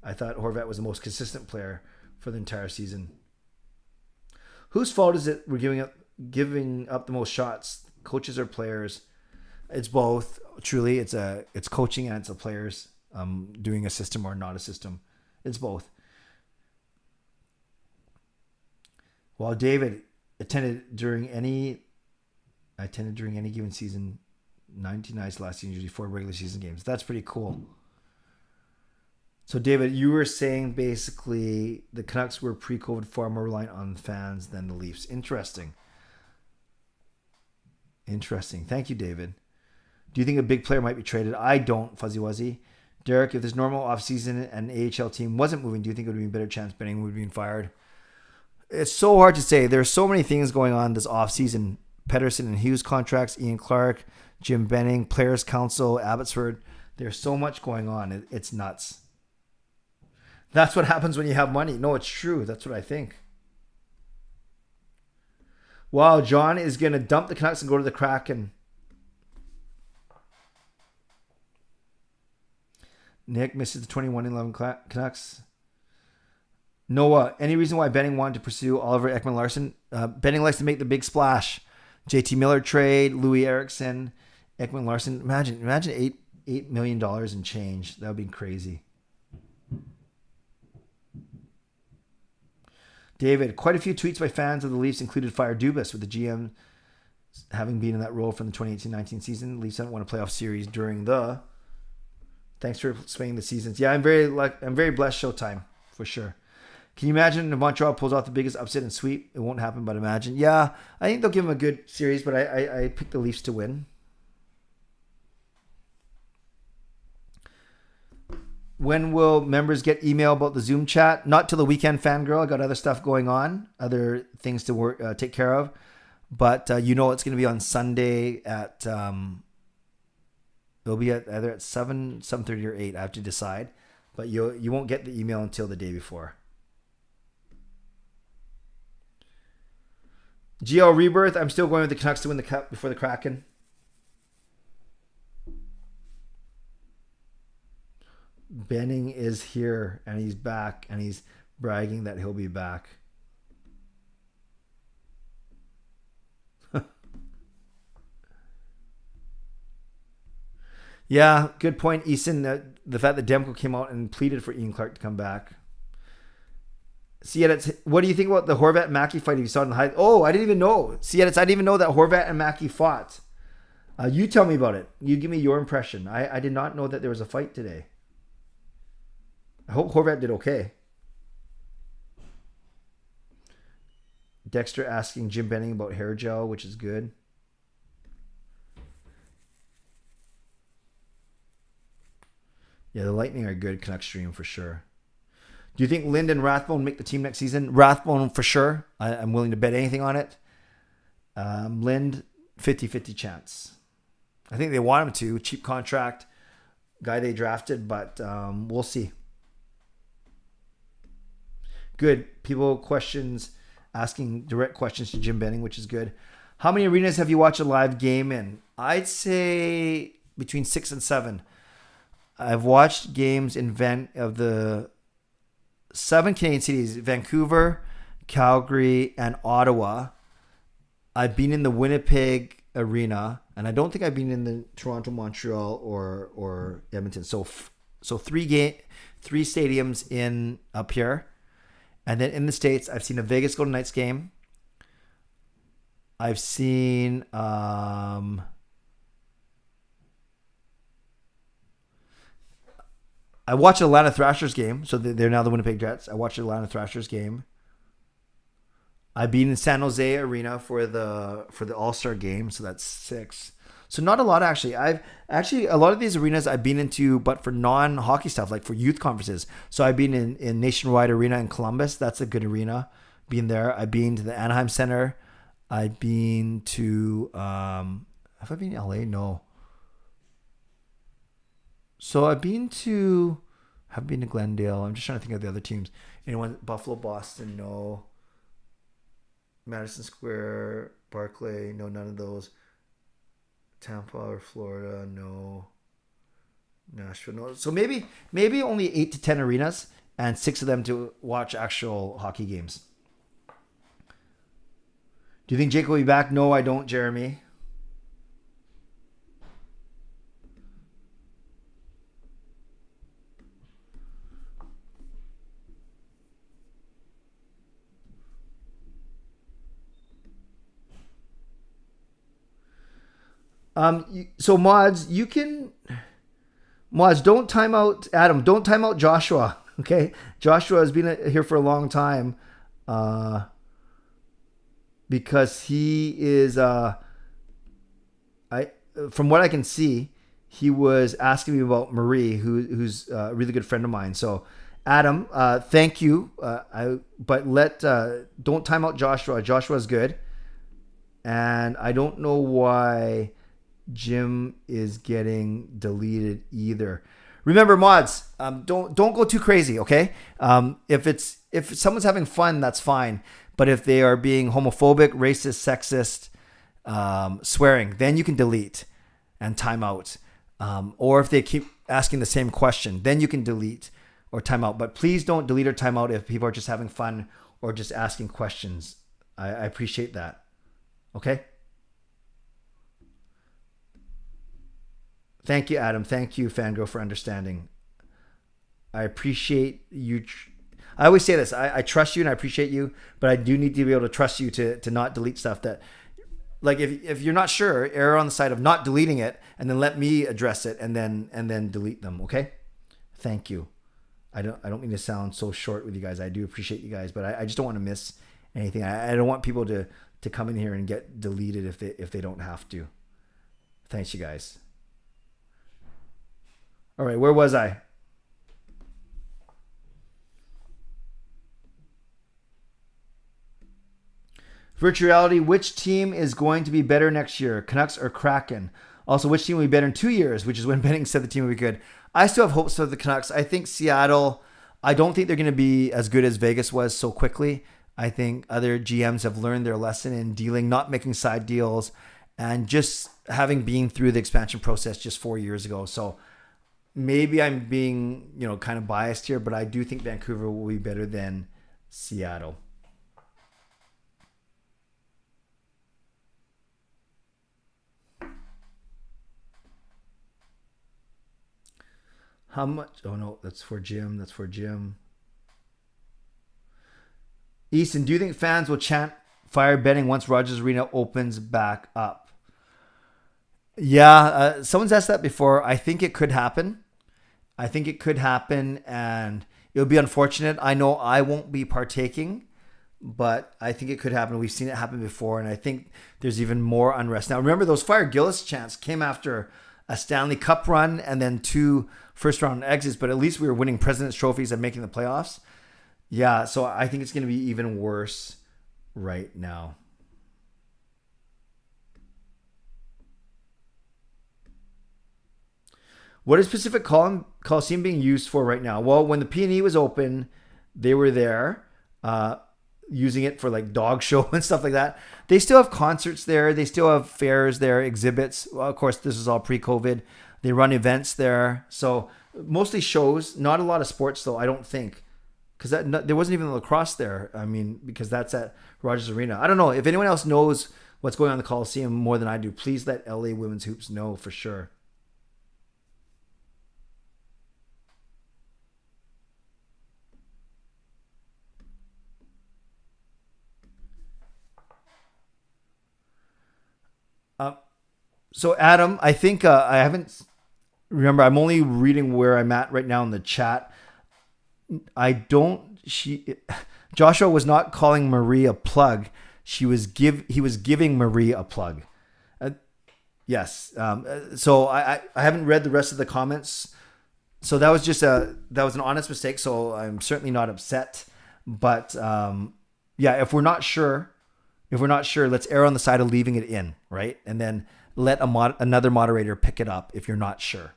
I thought Horvat was the most consistent player for the entire season. Whose fault is it we're giving up the most shots? Coaches or players? It's both. Truly, it's coaching and it's the players doing a system or not a system. It's both. While David attended during any given season, 19 nights last season, usually 4 regular season games. That's pretty cool. So, David, you were saying basically the Canucks were pre-COVID far more reliant on fans than the Leafs. Interesting. Thank you, David. Do you think a big player might be traded? I don't, Fuzzy Wuzzy. Derek, if this normal offseason and AHL team wasn't moving, do you think it would be a better chance Benning would be fired? It's so hard to say. There's so many things going on this offseason. Pedersen and Hughes contracts, Ian Clark, Jim Benning, Players Council, Abbotsford. There's so much going on. It's nuts. That's what happens when you have money. No, it's true. That's what I think. Wow, John is going to dump the Canucks and go to the Kraken. Nick misses the 21-11 Canucks. Noah, any reason why Benning wanted to pursue Oliver Ekman-Larsson? Benning likes to make the big splash. JT Miller trade, Louis Eriksson, Ekman Larson. Imagine $8 million in change. That would be crazy. David, quite a few tweets by fans of the Leafs included Fire Dubas, with the GM having been in that role from the 2018-19 season. The Leafs haven't won a playoff series during the. Thanks for explaining the seasons. Yeah, I'm very blessed. Showtime for sure. Can you imagine if Montreal pulls off the biggest upset and sweep? It won't happen, but imagine. Yeah, I think they'll give them a good series, but I picked the Leafs to win. When will members get email about the Zoom chat? Not till the weekend, Fangirl. I got other stuff going on, other things to work, take care of. But it's going to be on Sunday at it'll be either at 7:30 or 8. I have to decide, but you won't get the email until the day before. GL Rebirth. I'm still going with the Canucks to win the Cup before the Kraken. Benning is here and he's back and he's bragging that he'll be back. Yeah, good point, Eason. The fact that Demko came out and pleaded for Ian Clark to come back. What do you think about the Horvat Mackey fight? You saw it in the high. Oh, I didn't even know. I didn't even know that Horvat and Mackey fought. You tell me about it. You give me your impression. I did not know that there was a fight today. I hope Horvat did okay. Dexter asking Jim Benning about hair gel, which is good. Yeah, the Lightning are good Canucks stream for sure. Do you think Lind and Rathbone make the team next season? Rathbone for sure. I'm willing to bet anything on it. Lind, 50-50 chance. I think they want him to. Cheap contract. Guy they drafted, but we'll see. Good. People asking direct questions to Jim Benning, which is good. How many arenas have you watched a live game in? I'd say between 6 and 7. I've watched games of the 7 Canadian cities: Vancouver, Calgary, and Ottawa. I've been in the Winnipeg arena, and I don't think I've been in the Toronto, Montreal, or Edmonton. So 3 stadiums in up here. And then in the States, I've seen a Vegas Golden Knights game. I've seen I watched Atlanta Thrashers game, so they're now the Winnipeg Jets. I watched Atlanta Thrashers game. I've been in San Jose Arena for the All-Star game, so that's 6. So not a lot actually. A lot of these arenas I've been into, but for non-hockey stuff, like for youth conferences. So I've been in Nationwide Arena in Columbus. That's a good arena. Been there. I've been to the Anaheim Center. I've been to have I been in LA? No. So I've been to Glendale. I'm just trying to think of the other teams. Anyone? Buffalo, Boston, no. Madison Square, Barclay, no, none of those. Tampa or Florida, no. Nashville, no. So maybe only 8 to 10 arenas and 6 of them to watch actual hockey games. Do you think Jake will be back? No, I don't, Jeremy. So mods, don't time out Adam. Don't time out Joshua. Okay, Joshua has been here for a long time, because he is. From what I can see, he was asking me about Marie, who's a really good friend of mine. So, Adam, thank you. Don't time out Joshua. Joshua's good, and I don't know why Jim is getting deleted either. Remember, mods, don't go too crazy, okay? If someone's having fun, that's fine. But if they are being homophobic, racist, sexist, swearing, then you can delete and time out. Or if they keep asking the same question, then you can delete or time out. But please don't delete or time out if people are just having fun or just asking questions. I appreciate that. Okay? Thank you, Adam. Thank you, Fangirl, for understanding. I appreciate you. I always say this. I trust you and I appreciate you, but I do need to be able to trust you to not delete stuff that, like, if you're not sure, err on the side of not deleting it and then let me address it and then delete them. Okay. Thank you. I don't mean to sound so short with you guys. I do appreciate you guys, but I just don't want to miss anything. I don't want people to come in here and get deleted if they don't have to. Thanks, you guys. All right, where was I? Virtual reality, which team is going to be better next year? Canucks or Kraken? Also, which team will be better in 2 years, which is when Benning said the team will be good. I still have hopes for the Canucks. I think Seattle, I don't think they're going to be as good as Vegas was so quickly. I think other GMs have learned their lesson in dealing, not making side deals, and just having been through the expansion process just 4 years ago. So maybe I'm being, kind of biased here, but I do think Vancouver will be better than Seattle. How much? Oh no, that's for Jim. Easton, do you think fans will chant fire Benning once Rogers Arena opens back up? Yeah, someone's asked that before. I think it could happen. And it'll be unfortunate. I know I won't be partaking, but I think it could happen. We've seen it happen before, and I think there's even more unrest. Now, remember, those Fire Gillis chants came after a Stanley Cup run and then 2 first-round exits, but at least we were winning President's trophies and making the playoffs. Yeah, so I think it's going to be even worse right now. What is Pacific Coliseum being used for right now? Well, when the P&E was open, they were there using it for like dog show and stuff like that. They still have concerts there. They still have fairs there, exhibits. Well, of course, this is all pre-COVID. They run events there. So mostly shows, not a lot of sports though, I don't think. Because there wasn't even lacrosse there. I mean, because that's at Rogers Arena. I don't know. If anyone else knows what's going on in the Coliseum more than I do, please let LA Women's Hoops know for sure. So Adam, I think I haven't. Remember, I'm only reading where I'm at right now in the chat. Joshua was not calling Marie a plug. He was giving Marie a plug. Yes. So I haven't read the rest of the comments. So that was an honest mistake. So I'm certainly not upset. But yeah, if we're not sure, let's err on the side of leaving it in, right? And then let another moderator pick it up if you're not sure.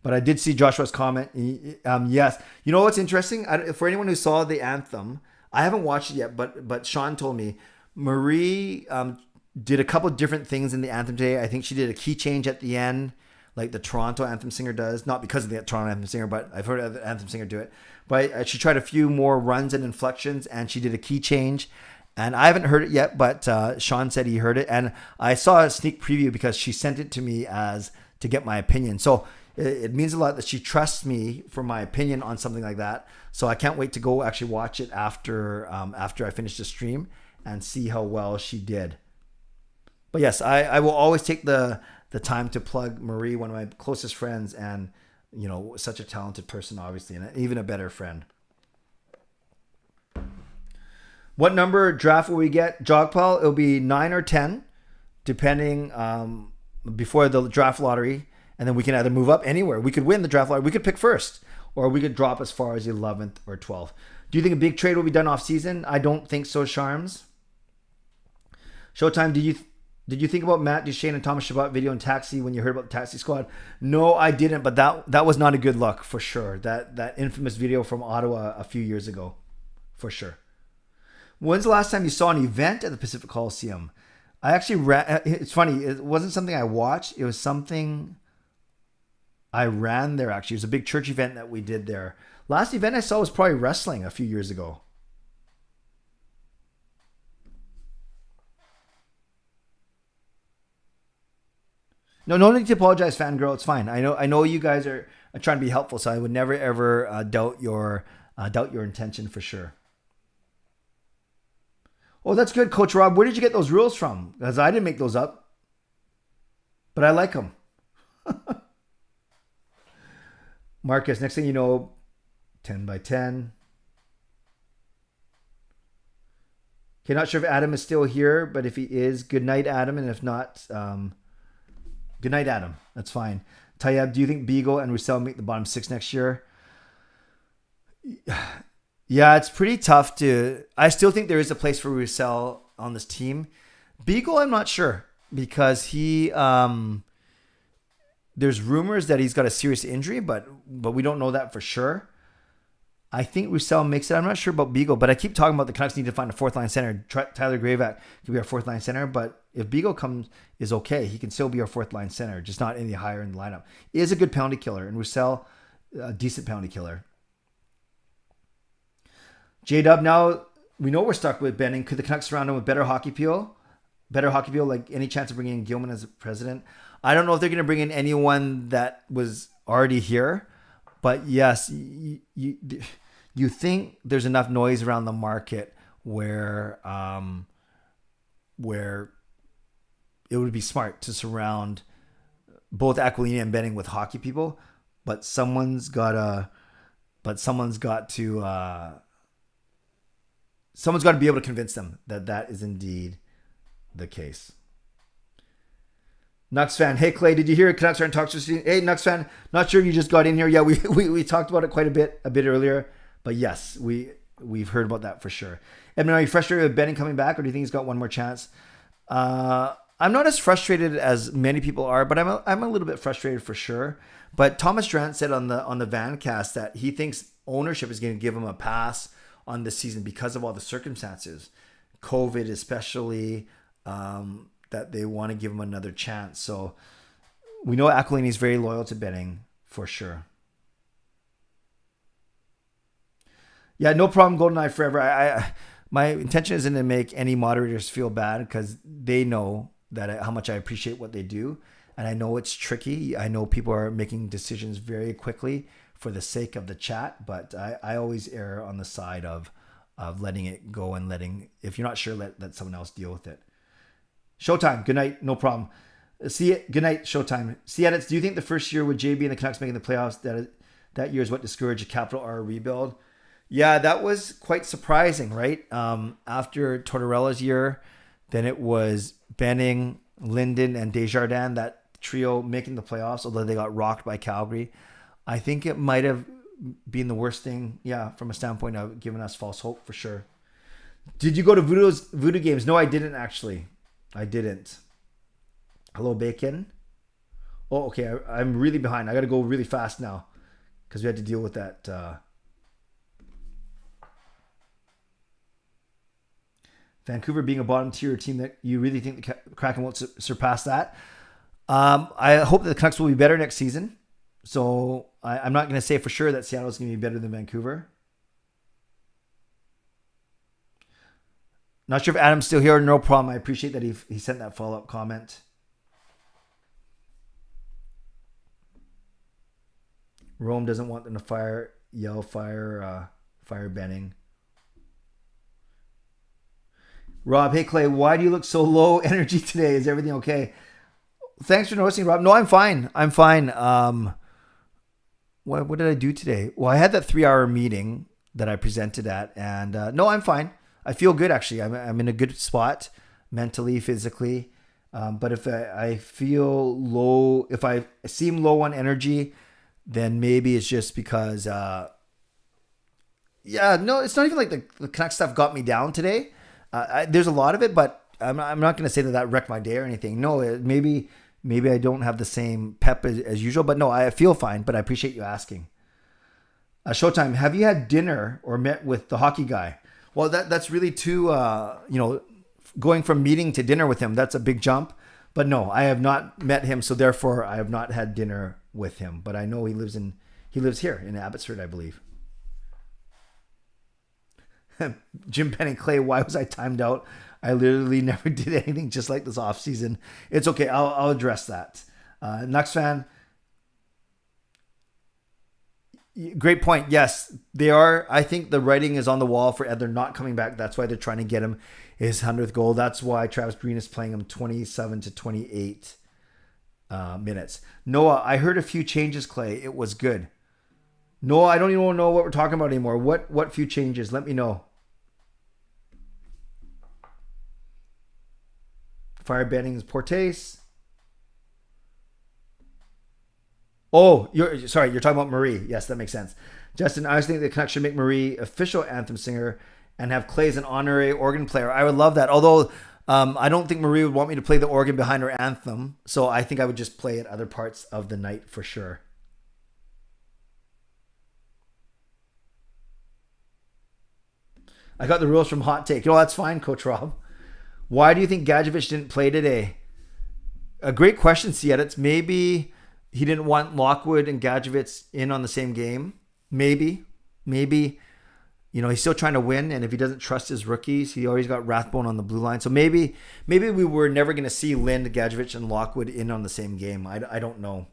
But I did see Joshua's comment. Yes. You know what's interesting? For anyone who saw the anthem, I haven't watched it yet, but Sean told me Marie did a couple of different things in the anthem today. I think she did a key change at the end, like the Toronto anthem singer does. Not because of the Toronto anthem singer, but I've heard the anthem singer do it. But she tried a few more runs and inflections, and she did a key change. And I haven't heard it yet, but Sean said he heard it. And I saw a sneak preview because she sent it to me to get my opinion. So it means a lot that she trusts me for my opinion on something like that. So I can't wait to go actually watch it after I finish the stream and see how well she did. But yes, I will always take the time to plug Marie, one of my closest friends, and such a talented person, obviously, and even a better friend. What number draft will we get? Jogpal, it'll be 9 or 10, depending before the draft lottery. And then we can either move up anywhere. We could win the draft lottery. We could pick first, or we could drop as far as 11th or 12th. Do you think a big trade will be done off season? I don't think so, Charms. Showtime, did you think about Matt Duchesne and Thomas Chabot video in Taxi when you heard about the Taxi Squad? No, I didn't, but that was not a good look for sure. That infamous video from Ottawa a few years ago, for sure. When's the last time you saw an event at the Pacific Coliseum? I actually ran. It's funny. It wasn't something I watched. It was something I ran there, actually. It was a big church event that we did there. Last event I saw was probably wrestling a few years ago. No, no need to apologize, fangirl. It's fine. I know you guys are trying to be helpful, so I would never ever doubt your intention for sure. Oh, that's good, Coach Rob. Where did you get those rules from? Because I didn't make those up, but I like them. Marcus, next thing you know, 10 by 10. Okay, not sure if Adam is still here, but if he is, good night, Adam. And if not, good night, Adam. That's fine. Tayyab, do you think Beagle and Roussel make the bottom 6 next year? Yeah, it's pretty tough to... I still think there is a place for Roussel on this team. Beagle, I'm not sure, because he... there's rumors that he's got a serious injury, but we don't know that for sure. I think Roussel makes it. I'm not sure about Beagle, but I keep talking about the Canucks need to find a fourth line center. Tyler Gravac could be our fourth line center, but if Beagle is okay, he can still be our fourth line center, just not any higher in the lineup. He is a good penalty killer, and Roussel, a decent penalty killer. J-Dub, now we know we're stuck with Benning. Could the Canucks surround him with better hockey appeal? Better hockey appeal, like any chance of bringing in Gilman as a president? I don't know if they're going to bring in anyone that was already here, but yes, you think there's enough noise around the market where it would be smart to surround both Aquilini and Benning with hockey people, but someone's got to be able to convince them that is indeed the case. Nucks fan, hey Clay, did you hear Canucks are in talks with you? Hey Nucks fan, not sure if you just got in here. Yeah, we talked about it quite a bit earlier, but yes, we've heard about that for sure. Edmund, are you frustrated with Benning coming back, or do you think he's got one more chance? I'm not as frustrated as many people are, but I'm a little bit frustrated for sure. But Thomas Drant said on the Vancast that he thinks ownership is going to give him a pass on this season because of all the circumstances, COVID especially. That they want to give him another chance. So we know Aquilini is very loyal to Benning for sure. Yeah, no problem. GoldenEye forever. My intention isn't to make any moderators feel bad because they know that how much I appreciate what they do. And I know it's tricky. I know people are making decisions very quickly for the sake of the chat, but I always err on the side of letting it go and if you're not sure, let someone else deal with it. Showtime. Good night. No problem. See it. Good night. Showtime. See edits. Do you think the first year with JB and the Canucks making the playoffs that year is what discouraged a capital R rebuild? Yeah, that was quite surprising, right? After Tortorella's year, then it was Benning, Linden, and Desjardins, that trio making the playoffs, although they got rocked by Calgary. I think it might have been the worst thing, from a standpoint of giving us false hope for sure. Did you go to Voodoo games? No, I didn't actually. I didn't. Hello, Bacon. Oh, okay. I'm really behind. I got to go really fast now because we had to deal with that. Vancouver being a bottom tier team, that you really think the Kraken won't surpass that. I hope that the Canucks will be better next season. So I'm not going to say for sure that Seattle is going to be better than Vancouver. Not sure if Adam's still here. No problem. I appreciate that he sent that follow-up comment. Rome doesn't want them to fire Benning. Rob, hey Clay, why do you look so low energy today? Is everything okay? Thanks for noticing, Rob. No, I'm fine. What did I do today? Well, I had that 3-hour meeting that I presented at, and no, I'm fine. I feel good, actually. I'm in a good spot mentally, physically. But if I feel low, if I seem low on energy, then maybe it's just because, no, it's not even like the Canucks stuff got me down today. There's a lot of it, but I'm not going to say that wrecked my day or anything. No, maybe I don't have the same pep as usual, but no, I feel fine, but I appreciate you asking. Showtime, have you had dinner or met with the hockey guy? Well, that's really too, going from meeting to dinner with him, that's a big jump. But no, I have not met him, so therefore I have not had dinner with him. But I know he lives here in Abbotsford, I believe. Jim Penning, Clay, why was I timed out? I literally never did anything just like this off season. It's okay. I'll address that. nucksfan, great point. Yes, they are. I think the writing is on the wall for Ed. They're not coming back. That's why they're trying to get him his 100th goal. That's why Travis Green is playing him 27 to 28 minutes. Noah, I heard a few changes, Clay. It was good. Noah, I don't even know what we're talking about anymore. What few changes? Let me know. Fire banning is Portes. Oh, you're talking about Marie. Yes, that makes sense. Justin, I was thinking the Canucks should make Marie official anthem singer and have Clay as an honorary organ player. I would love that. Although I don't think Marie would want me to play the organ behind her anthem. So I think I would just play at other parts of the night for sure. I got the rules from Hot Take. That's fine, Coach Rob. Why do you think Gadjevich didn't play today? A great question, It's maybe he didn't want Lockwood and Gadjevich in on the same game. Maybe. He's still trying to win, and if he doesn't trust his rookies, he always got Rathbone on the blue line. So maybe we were never going to see Lind, Gadjevich, and Lockwood in on the same game. I don't know.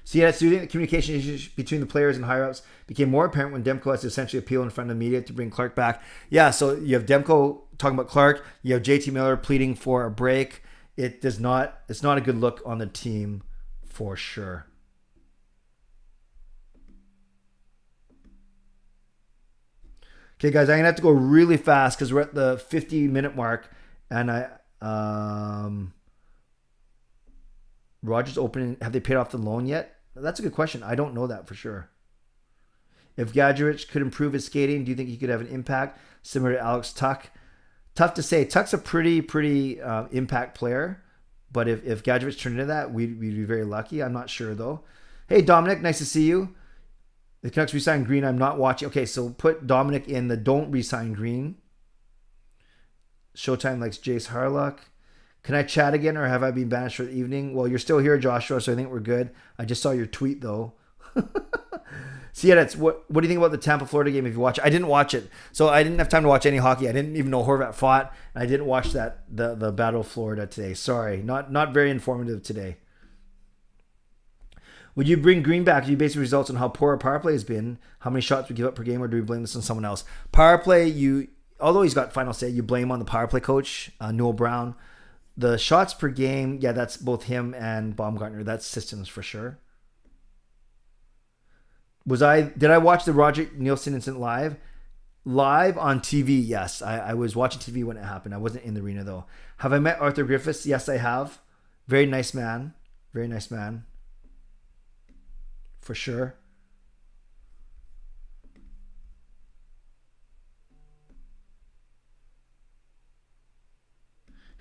So do you think the communication issues between the players and higher-ups became more apparent when Demko has to essentially appeal in front of the media to bring Clark back? Yeah, so you have Demko talking about Clark. You have JT Miller pleading for a break. It's not a good look on the team for sure. Okay, guys, I'm going to have to go really fast because we're at the 50-minute mark. And Rogers opening, have they paid off the loan yet? That's a good question. I don't know that for sure. If Gadjevich could improve his skating, do you think he could have an impact similar to Alex Tuch? Tough to say. Tuch's a pretty impact player. But if Gadjevich turned into that, we'd be very lucky. I'm not sure, though. Hey, Dominic, nice to see you. The Canucks re-signed Green. I'm not watching. Okay, so put Dominic in the don't re-sign Green. Showtime likes Jace Harlock. Can I chat again, or have I been banished for the evening? Well, you're still here, Joshua, so I think we're good. I just saw your tweet, though. What do you think about the Tampa, Florida game if you watch it? I didn't watch it, so I didn't have time to watch any hockey. I didn't even know Horvat fought, and I didn't watch the Battle of Florida today. Sorry, not very informative today. Would you bring Green back? Do you base the results on how poor our power play has been? How many shots we give up per game, or do we blame this on someone else? Power play, although he's got final say, you blame on the power play coach, Noel Brown. The shots per game, yeah, that's both him and Baumgartner. That's systems for sure. Did I watch the Roger Nielsen incident live? Live on TV, yes. I was watching TV when it happened. I wasn't in the arena, though. Have I met Arthur Griffiths? Yes, I have. Very nice man. Very nice man. For sure.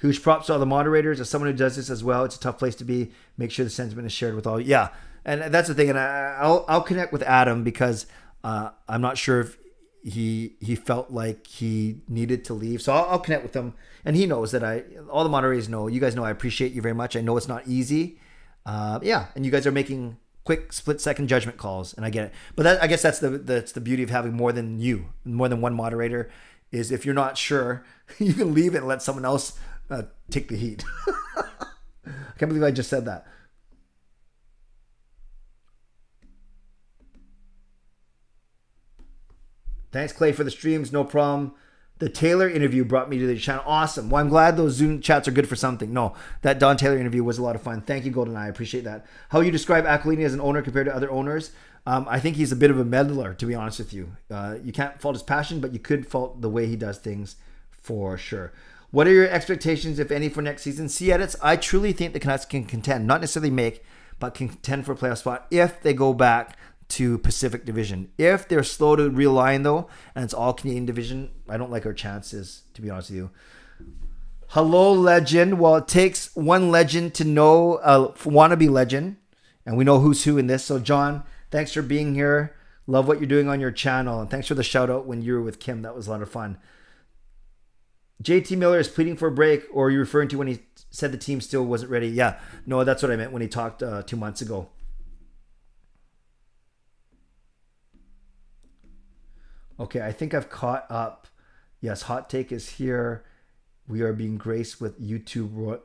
Huge props to all the moderators. As someone who does this as well, it's a tough place to be. Make sure the sentiment is shared with all. Yeah, and that's the thing. And I'll connect with Adam because I'm not sure if he felt like he needed to leave. So I'll connect with him, and he knows that all the moderators know. You guys know I appreciate you very much. I know it's not easy. Yeah, and you guys are making quick split-second judgment calls, and I get it. But I guess that's the beauty of having more than one moderator. Is if you're not sure, you can leave it and let someone else take the heat. I can't believe I just said that. Thanks, Clay, for the streams. No problem. The Taylor interview brought me to the channel. Awesome. Well, I'm glad those Zoom chats are good for something. No, that Don Taylor interview was a lot of fun. Thank you, GoldenEye. I appreciate that. How you describe Aquilini as an owner compared to other owners? I think he's a bit of a meddler, to be honest with you. You can't fault his passion, but you could fault the way he does things for sure. What are your expectations, if any, for next season? Edits. I truly think the Canucks can contend, not necessarily make, but contend for a playoff spot if they go back to Pacific Division. If they're slow to realign, though, and it's all Canadian Division, I don't like our chances, to be honest with you. Hello, legend. Well, it takes one legend to know a wannabe legend, and we know who's who in this. So, John, thanks for being here. Love what you're doing on your channel, and thanks for the shout out when you were with Kim. That was a lot of fun. JT Miller is pleading for a break, or are you referring to when he said the team still wasn't ready? Yeah, no, that's what I meant when he talked 2 months ago. Okay, I think I've caught up. Yes, Hot Take is here. We are being graced with YouTube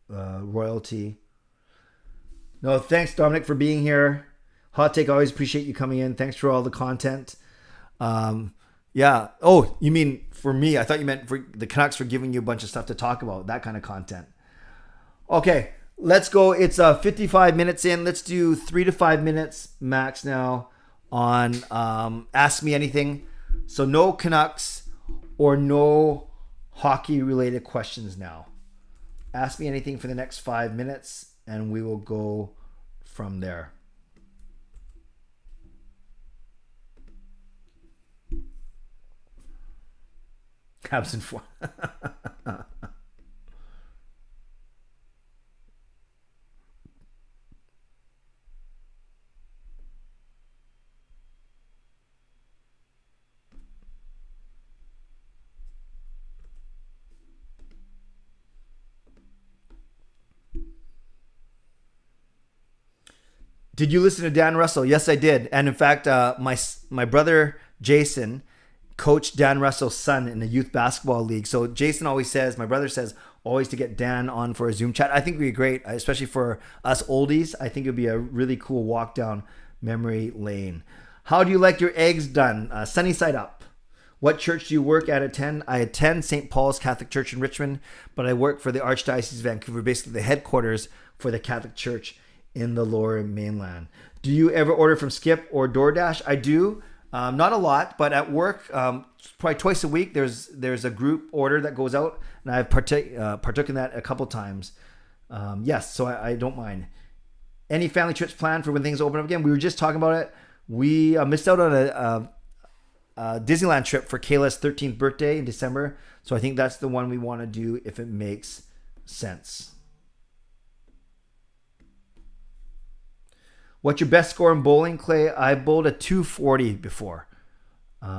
royalty. No, thanks, Dominic, for being here. Hot Take, always appreciate you coming in. Thanks for all the content. Yeah. Oh, you mean for me? I thought you meant for the Canucks for giving you a bunch of stuff to talk about, that kind of content. Okay, let's go. It's 55 minutes in. Let's do 3 to 5 minutes max now on Ask Me Anything. So no Canucks or no hockey-related questions now. Ask me anything for the next 5 minutes, and we will go from there. Absent for. Did you listen to Dan Russell? Yes, I did. And in fact, my brother Jason coached Dan Russell's son in the youth basketball league. So Jason always says, my brother says, always to get Dan on for a Zoom chat. I think it would be great, especially for us oldies. I think it would be a really cool walk down memory lane. How do you like your eggs done? Sunny side up. What church do you work at? Attend? I attend St. Paul's Catholic Church in Richmond, but I work for the Archdiocese of Vancouver, basically the headquarters for the Catholic Church in the Lower Mainland. Do you ever order from Skip or DoorDash? I do. Not a lot, but at work, probably twice a week, there's a group order that goes out, and I've partook in that a couple times. Yes, so I don't mind. Any family trips planned for when things open up again? We were just talking about it. We missed out on a Disneyland trip for Kayla's 13th birthday in December, so I think that's the one we want to do if it makes sense. What's your best score in bowling, Clay? I bowled a 240 before,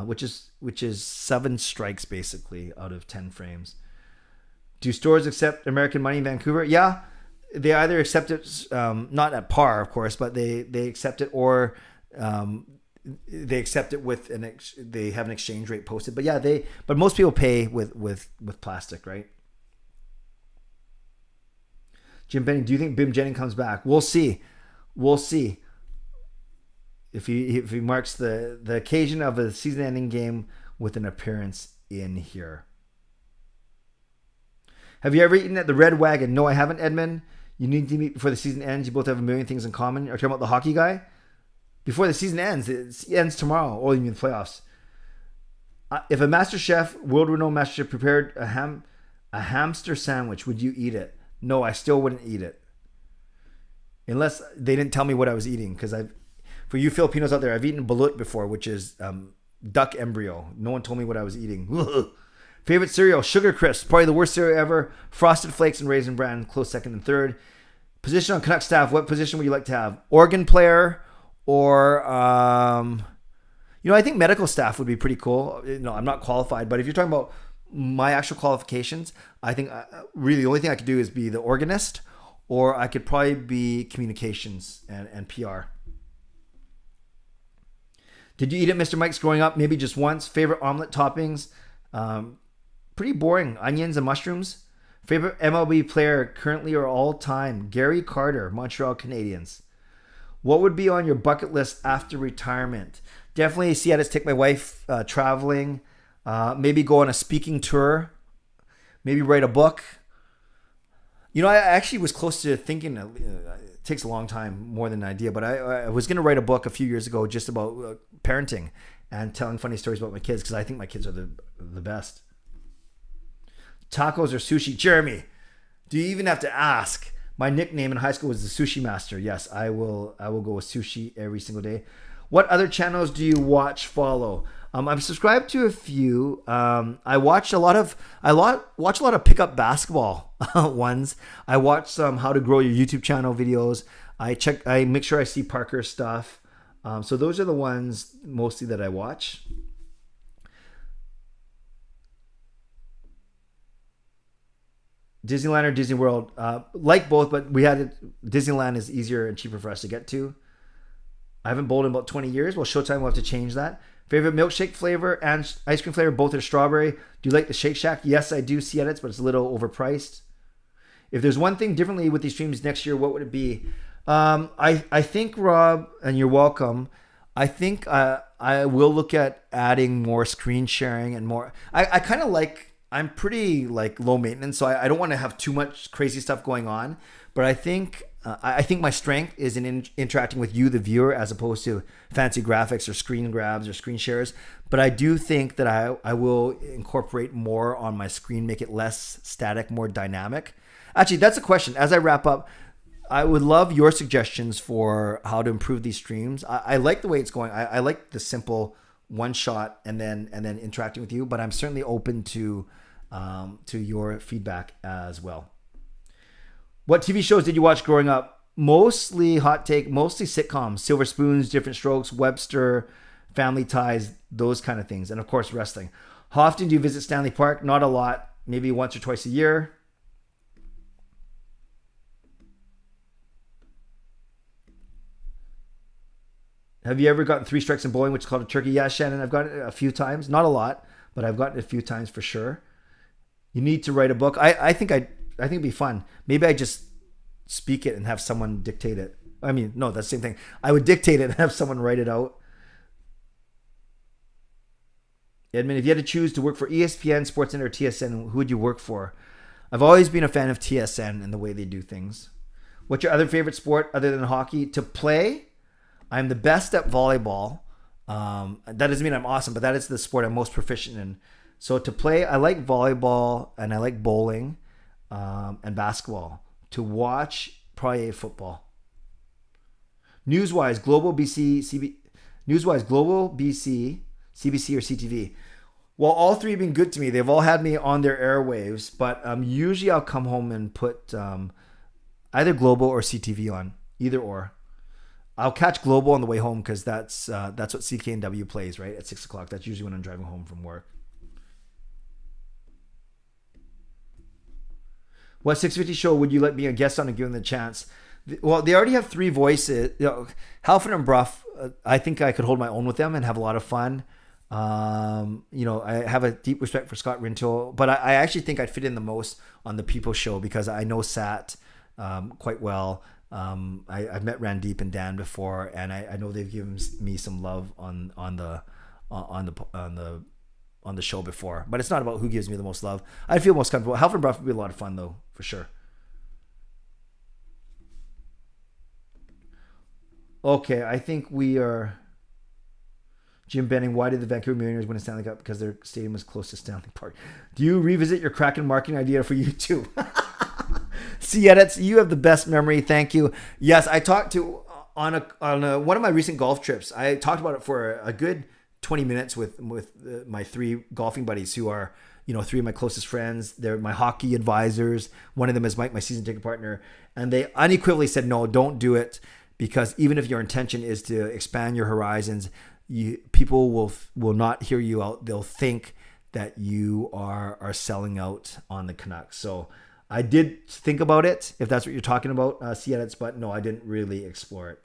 which is 7 strikes basically out of 10 frames. Do stores accept American money in Vancouver? Yeah, they either accept it, not at par, of course, but they accept it, or they accept it with they have an exchange rate posted. But yeah, but most people pay with plastic, right? Jim Benning, do you think Bim Jennings comes back? We'll see. We'll see if he marks the occasion of a season-ending game with an appearance in here. Have you ever eaten at the Red Wagon? No, I haven't, Edmund. You need to meet before the season ends. You both have a million things in common. Are you talking about the hockey guy? Before the season ends. It ends tomorrow. Oh, you mean the playoffs. If a master chef, world-renowned master chef, prepared a hamster sandwich, would you eat it? No, I still wouldn't eat it. Unless they didn't tell me what I was eating, because for you Filipinos out there, I've eaten balut before, which is duck embryo. No one told me what I was eating. Favorite cereal, Sugar Crisp, probably the worst cereal ever. Frosted Flakes and Raisin Bran, close second and third. Position on Canucks staff, what position would you like to have? Organ player or, I think medical staff would be pretty cool. No, I'm not qualified, but if you're talking about my actual qualifications, I think really the only thing I could do is be the organist, or I could probably be communications and PR. Did you eat at Mr. Mike's growing up? Maybe just once. Favorite omelet toppings? Pretty boring. Onions and mushrooms. Favorite MLB player currently or all time? Gary Carter, Montreal Canadiens. What would be on your bucket list after retirement? Definitely see how to take my wife traveling. Maybe go on a speaking tour. Maybe write a book. I actually was close to thinking, it takes a long time, more than an idea, but I was going to write a book a few years ago just about parenting and telling funny stories about my kids, because I think my kids are the best. Tacos or sushi? Jeremy, do you even have to ask? My nickname in high school was the Sushi Master. Yes, I will go with sushi every single day. What other channels do you follow? I'm subscribed to a few. I watch a lot of pickup basketball ones. I watch some how to grow your YouTube channel videos. I make sure I see Parker stuff. So those are the ones mostly that I watch. Disneyland or Disney World? Like both, but Disneyland is easier and cheaper for us to get to. I haven't bowled in about 20 years. Well, Showtime will have to change that. Favorite milkshake flavor and ice cream flavor, both are strawberry. Do you like the Shake Shack? Yes, I do see edits, but it's a little overpriced. If there's one thing differently with these streams next year, what would it be? I think, Rob, and you're welcome, I think I will look at adding more screen sharing and more. I kind of like, I'm pretty like low maintenance, so I don't want to have too much crazy stuff going on. But I think my strength is in interacting with you, the viewer, as opposed to fancy graphics or screen grabs or screen shares. But I do think that I will incorporate more on my screen, make it less static, more dynamic. Actually, that's a question. As I wrap up, I would love your suggestions for how to improve these streams. I like the way it's going. I like the simple one shot and then interacting with you. But I'm certainly open to your feedback as well. What TV shows did you watch growing up? Mostly hot take, mostly sitcoms, Silver Spoons, Different Strokes, Webster, Family Ties, those kind of things. And of course, wrestling. How often do you visit Stanley Park? Not a lot, maybe once or twice a year. Have you ever gotten 3 strikes in bowling, which is called a turkey? Yeah, Shannon, I've gotten it a few times. Not a lot, but I've gotten it a few times for sure. You need to write a book. I think it'd be fun. Maybe I just speak it and have someone dictate it. I mean, no, that's the same thing. I would dictate it and have someone write it out. Edmund, if you had to choose to work for ESPN, SportsCenter, or TSN, who would you work for? I've always been a fan of TSN and the way they do things. What's your other favorite sport other than hockey? To play, I'm the best at volleyball. That doesn't mean I'm awesome, but that is the sport I'm most proficient in. So to play, I like volleyball and I like bowling and basketball. To watch, probably football. Newswise, Global BC, CBC, or CTV. Well, all three have been good to me. They've all had me on their airwaves, but usually I'll come home and put either Global or CTV on, either or. I'll catch Global on the way home because that's what CKNW plays, right, at 6 o'clock. That's usually when I'm driving home from work. What 650 show would you let me a guest on and give them the chance? Well, they already have 3 voices. Halford and Bruff, I think I could hold my own with them and have a lot of fun. I have a deep respect for Scott Rintoul, but I actually think I'd fit in the most on the People Show because I know Sat quite well. I've met Randeep and Dan before, and I know they've given me some love on the show before. But it's not about who gives me the most love. I feel most comfortable. Halford and Bruff would be a lot of fun though, for sure. Okay, I think we are. Jim Benning, why did the Vancouver Mariners win a Stanley Cup? Because their stadium was close to Stanley Park. Do you revisit your Kraken marketing idea for YouTube? See edits, you have the best memory. Thank you. Yes, I talked to on one of my recent golf trips. I talked about it for a good 20 minutes with my 3 golfing buddies who are 3 of my closest friends. They're my hockey advisors. One of them is Mike, my season ticket partner, and they unequivocally said, no, don't do it, because even if your intention is to expand your horizons, people will not hear you out. They'll think that you are selling out on the Canucks. So I did think about it, if that's what you're talking about, see edits, but no, I didn't really explore it.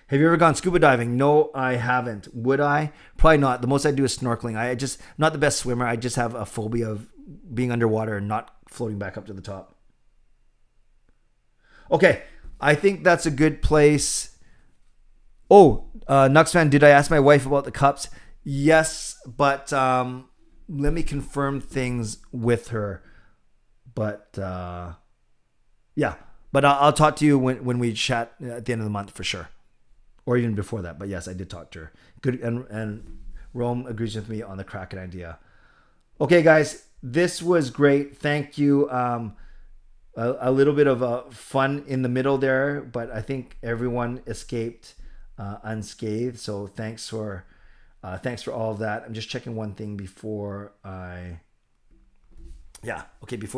Have you ever gone scuba diving? No, I haven't. Would I? Probably not. The most I do is snorkeling. I just not the best swimmer. I just have a phobia of being underwater and not floating back up to the top. Okay, I think that's a good place. Oh, Nucks fan, did I ask my wife about the cups? Yes, but let me confirm things with her. But yeah, but I'll talk to you when we chat at the end of the month for sure, or even before that. But yes, I did talk to her. Good, and Rome agrees with me on the Kraken idea. Okay, guys, this was great. Thank you. A little bit of fun in the middle there, but I think everyone escaped unscathed. So thanks for all of that. I'm just checking one thing before we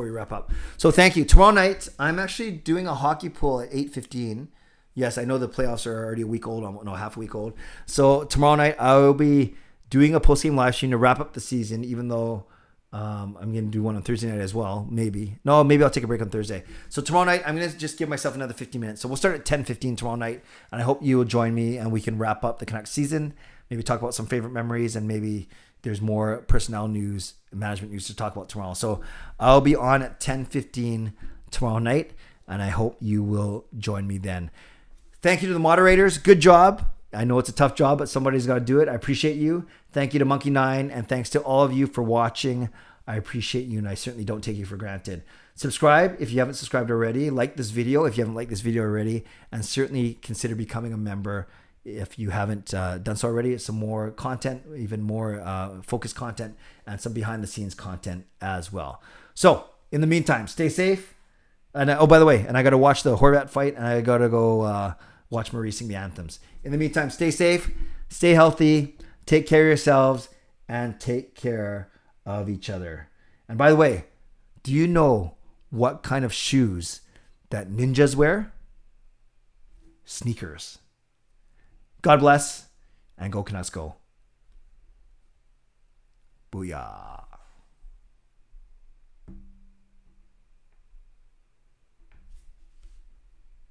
wrap up. So thank you. Tomorrow night, I'm actually doing a hockey pool at 8:15. Yes, I know the playoffs are already a week old. Half a week old. So tomorrow night, I will be doing a post-game live stream to wrap up the season, even though I'm going to do one on Thursday night as well. Maybe I'll take a break on Thursday. So tomorrow night, I'm going to just give myself another 15 minutes. So we'll start at 10:15 tomorrow night. And I hope you will join me and we can wrap up the Canucks season. Maybe talk about some favorite memories, and maybe there's more personnel news, management news to talk about tomorrow. So I'll be on at 10:15 tomorrow night, and I hope you will join me then. Thank you to the moderators. Good job. I know it's a tough job, but somebody's got to do it. I appreciate you. Thank you to Monkey9, and thanks to all of you for watching. I appreciate you, and I certainly don't take you for granted. Subscribe if you haven't subscribed already. Like this video if you haven't liked this video already, and certainly consider becoming a member if you haven't done so already. Some more content, even more focused content, and some behind-the-scenes content as well. So, in the meantime, stay safe. And by the way, I got to watch the Horvat fight, and I got to go watch Marie sing the anthems. In the meantime, stay safe, stay healthy, take care of yourselves, and take care of each other. And by the way, do you know what kind of shoes that ninjas wear? Sneakers. God bless, and go Canucks go. Booyah.